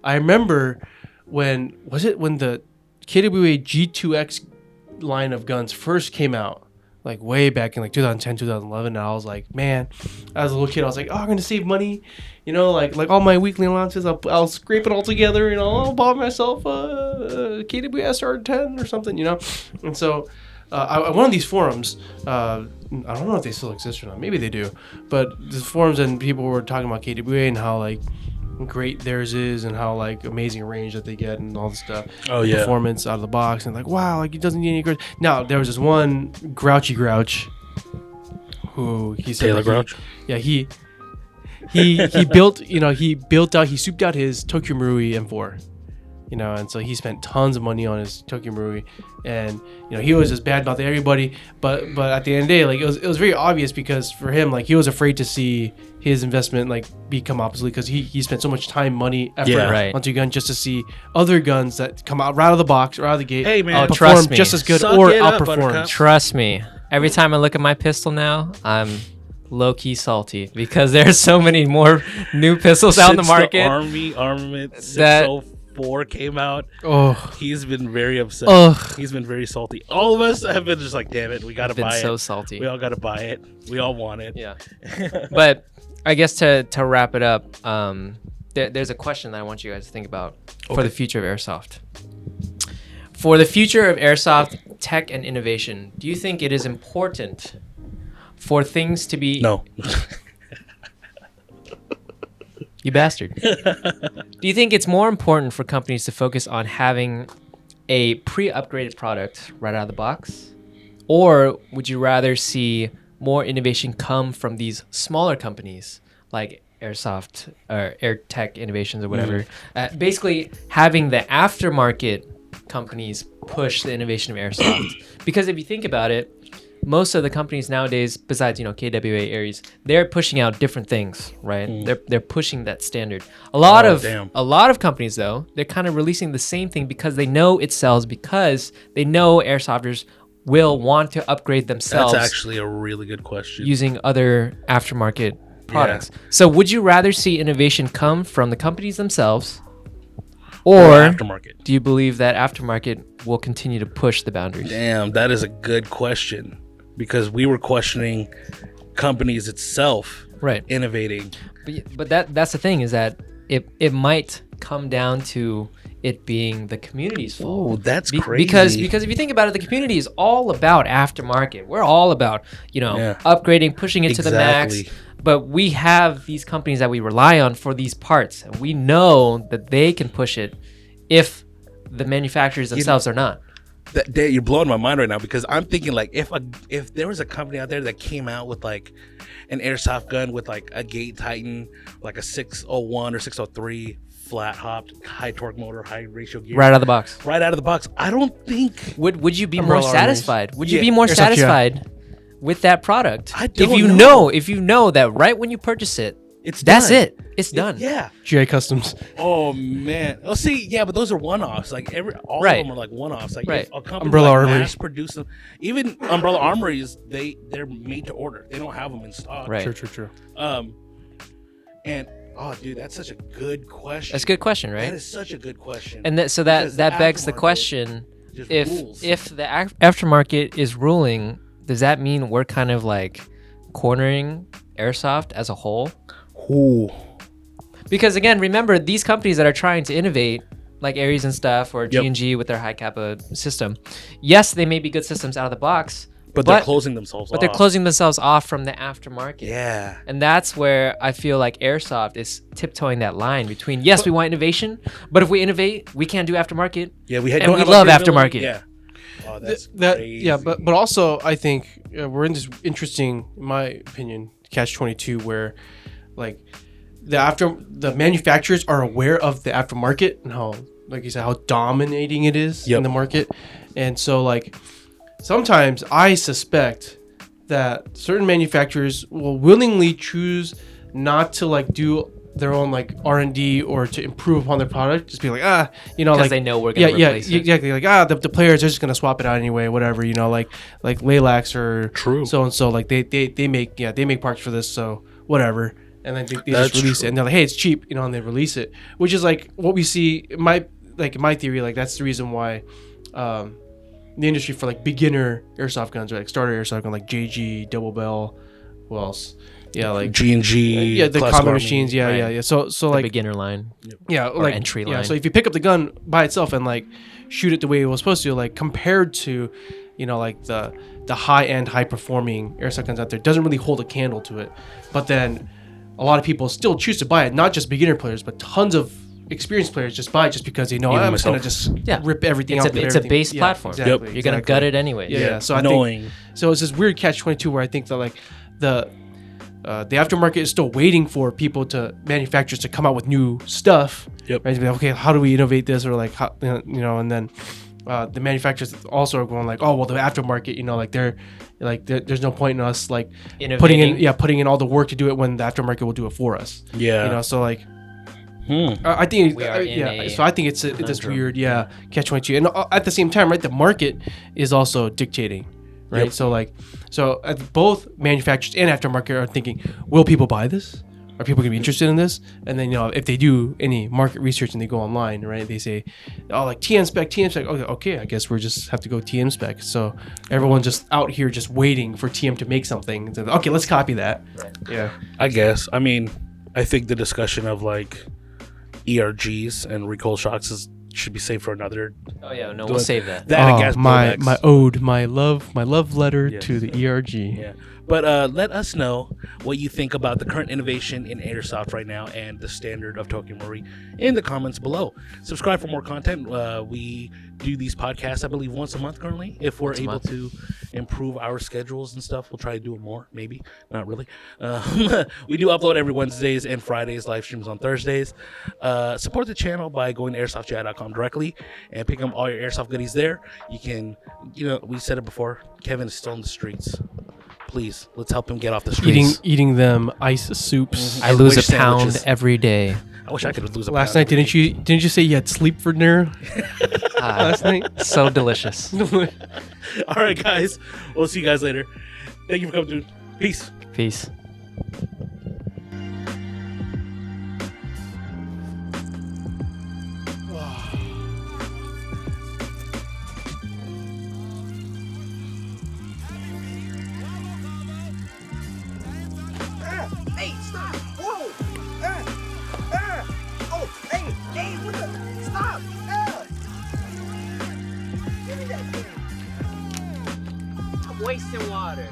[SPEAKER 2] I remember when the KWA G2X line of guns first came out. Like way back in 2010, 2011. And I was like, man, as a little kid, I was like, oh, I'm going to save money. Like all my weekly allowances, I'll scrape it all together. I'll buy myself a KWA SR10 or something, And so I went on these forums. I don't know if they still exist or not. Maybe they do. But the forums and people were talking about KWA and how great theirs is and how amazing range that they get and all the stuff.
[SPEAKER 1] Oh yeah,
[SPEAKER 2] performance out of the box and wow, it doesn't need any good. Now there was this one grouchy grouch who he said
[SPEAKER 1] Taylor Grouch.
[SPEAKER 2] He built he souped out his Tokyo Marui M4. And so he spent tons of money on his Tokyo Marui, and he was just bad about everybody. But at the end of the day, it was very obvious because for him, he was afraid to see his investment become obsolete because he spent so much time, money, effort onto a gun just to see other guns that come out right out of the box or out of the gate.
[SPEAKER 1] Hey man,
[SPEAKER 3] trust me,
[SPEAKER 2] just as good or outperform.
[SPEAKER 3] Trust me. Every time I look at my pistol now, I'm low-key salty because there's so many more new pistols out in the market.
[SPEAKER 1] The Army Armament 604 came out.
[SPEAKER 2] Oh,
[SPEAKER 1] he's been very upset. He's been very salty. All of us have been just like, damn it, we gotta buy it.
[SPEAKER 3] So salty.
[SPEAKER 1] We all gotta buy it. We all want it.
[SPEAKER 3] Yeah. But I guess to wrap it up, there's a question that I want you guys to think about for the future of airsoft. For the future of airsoft tech and innovation, do you think it is important for things to be...
[SPEAKER 1] No.
[SPEAKER 3] You bastard. Do you think it's more important for companies to focus on having a pre-upgraded product right out of the box? Or would you rather see more innovation come from these smaller companies like Airsoft or Air Tech Innovations or whatever? Basically, having the aftermarket companies push the innovation of Airsoft. Because if you think about it, most of the companies nowadays, besides KWA, Aries, they're pushing out different things, right? They're pushing that standard. A lot of companies though, they're kind of releasing the same thing because they know it sells, because they know airsofters will want to upgrade themselves.
[SPEAKER 1] That's actually a really good question.
[SPEAKER 3] Using other aftermarket products. So would you rather see innovation come from the companies themselves, or
[SPEAKER 1] aftermarket?
[SPEAKER 3] Do you believe that aftermarket will continue to push the boundaries?
[SPEAKER 1] Damn, that is a good question, because we were questioning companies itself innovating.
[SPEAKER 3] But that's the thing, is that it might come down to it being the community's fault.
[SPEAKER 1] Oh, that's crazy.
[SPEAKER 3] Because if you think about it, the community is all about aftermarket. We're all about, upgrading, pushing it to the max. But we have these companies that we rely on for these parts, and we know that they can push it if the manufacturers themselves are not.
[SPEAKER 1] You're blowing my mind right now, because I'm thinking like if there was a company out there that came out with like an airsoft gun with like a Gate Titan, like a 601 or 603 flat hopped, high torque motor, high ratio gear,
[SPEAKER 3] right out of the box.
[SPEAKER 1] I don't think
[SPEAKER 3] would you be
[SPEAKER 2] Umbrella
[SPEAKER 3] more
[SPEAKER 2] armies.
[SPEAKER 3] satisfied? Would you be more satisfied with that product?
[SPEAKER 1] I don't
[SPEAKER 3] If you know that right when you purchase it,
[SPEAKER 1] that's
[SPEAKER 3] it. It's done.
[SPEAKER 1] Yeah.
[SPEAKER 2] GA Customs.
[SPEAKER 1] Oh man. Oh, see, yeah, but those are one-offs. Like all of them are like one-offs. Like if a company
[SPEAKER 2] Umbrella
[SPEAKER 1] like
[SPEAKER 2] Armory.
[SPEAKER 1] mass produce them, even Umbrella Armories, they're made to order. They don't have them in stock.
[SPEAKER 3] Right.
[SPEAKER 2] True.
[SPEAKER 1] And dude, that's such a good question.
[SPEAKER 3] That's a good question, right?
[SPEAKER 1] That is such a good question.
[SPEAKER 3] And that begs the question: if the aftermarket is ruling, does that mean we're kind of like cornering airsoft as a whole?
[SPEAKER 1] Ooh.
[SPEAKER 3] Because again, remember, these companies that are trying to innovate, like Aries and stuff, or G&G with their high kappa system, yes, they may be good systems out of the box,
[SPEAKER 1] but they're closing themselves off.
[SPEAKER 3] They're closing themselves off from the aftermarket.
[SPEAKER 1] Yeah.
[SPEAKER 3] And that's where I feel like Airsoft is tiptoeing that line between, yes, we want innovation, but if we innovate, we can't do aftermarket.
[SPEAKER 1] Yeah, we
[SPEAKER 3] love aftermarket.
[SPEAKER 1] Yeah. Oh, that's crazy.
[SPEAKER 2] Yeah, but also I think we're in this interesting, in my opinion, catch-22 where like the manufacturers are aware of the aftermarket and how, like you said, how dominating it is in the market. And so like sometimes I suspect that certain manufacturers will willingly choose not to like do their own like R&D or to improve upon their product, just be like
[SPEAKER 3] because
[SPEAKER 2] like
[SPEAKER 3] they know we're gonna replace it.
[SPEAKER 2] Exactly, like the players are just gonna swap it out anyway, whatever, like Laylax or so and so, like they make parts for this, so whatever, and then they just release it, and they're like, hey, it's cheap, and they release it, which is like what we see in my theory, like that's the reason why the industry for like beginner airsoft guns, or like starter airsoft gun, like JG, Double Bell, who else? Yeah, like
[SPEAKER 1] G&G,
[SPEAKER 2] the common machines, yeah. So
[SPEAKER 3] the
[SPEAKER 2] like
[SPEAKER 3] beginner line,
[SPEAKER 2] or
[SPEAKER 3] like entry line.
[SPEAKER 2] Yeah, so if you pick up the gun by itself and like shoot it the way it was supposed to, like compared to, like the high end, high performing airsoft guns out there, doesn't really hold a candle to it. But then a lot of people still choose to buy it, not just beginner players, but tons of experienced players just buy it just because they know I'm just gonna just rip everything out.
[SPEAKER 3] It's a base platform.
[SPEAKER 2] Exactly,
[SPEAKER 3] You're gonna gut it anyway.
[SPEAKER 2] Yeah. So I think so. It's this weird catch-22 where I think that like the aftermarket is still waiting for manufacturers to come out with new stuff.
[SPEAKER 1] Yep.
[SPEAKER 2] Right? To be like, okay, how do we innovate this, or like how, and then the manufacturers also are going like, oh well, the aftermarket, like they're like there's no point in us like
[SPEAKER 3] innovating.
[SPEAKER 2] putting in all the work to do it when the aftermarket will do it for us.
[SPEAKER 1] Yeah.
[SPEAKER 2] So like. I think
[SPEAKER 3] so
[SPEAKER 2] I think it's this weird catch-22, and at the same time, right, the market is also dictating, right?
[SPEAKER 1] Yep.
[SPEAKER 2] So both manufacturers and aftermarket are thinking, will people buy this? Are people gonna be interested in this? And then if they do any market research and they go online, right, they say, oh, like TM spec. Okay, I guess we just have to go TM spec. So everyone's just out here just waiting for TM to make something. So, okay, let's copy that.
[SPEAKER 3] Right.
[SPEAKER 2] Yeah.
[SPEAKER 1] I guess. I mean, I think the discussion of like ERGs and recoil shocks should be saved for another.
[SPEAKER 3] Oh yeah, we'll save that.
[SPEAKER 1] That and gas
[SPEAKER 2] my love letter to the ERG.
[SPEAKER 1] Yeah, But let us know what you think about the current innovation in Airsoft right now and the standard of Tokyo Marui in the comments below. Subscribe for more content. We do these podcasts, I believe, once a month currently. If we're able to improve our schedules and stuff, we'll try to do it more. Maybe. Not really. We do upload every Wednesdays and Fridays, live streams on Thursdays. Support the channel by going to airsoftgi.com directly and picking up all your Airsoft goodies there. You can, we said it before, Kevin is still in the streets. Please, let's help him get off the streets.
[SPEAKER 2] Eating them ice soups.
[SPEAKER 3] I lose a
[SPEAKER 1] sandwiches.
[SPEAKER 3] pound every day.
[SPEAKER 1] I wish I could lose a
[SPEAKER 2] Last
[SPEAKER 1] pound.
[SPEAKER 2] night, didn't you say you had sleep for dinner last night?
[SPEAKER 3] So delicious.
[SPEAKER 1] All right, guys. We'll see you guys later. Thank you for coming, dude. Peace.
[SPEAKER 3] Peace.
[SPEAKER 4] Hey, stop! Whoa! Oh, hey, what the? Stop! Give me that thing. I'm wasting water.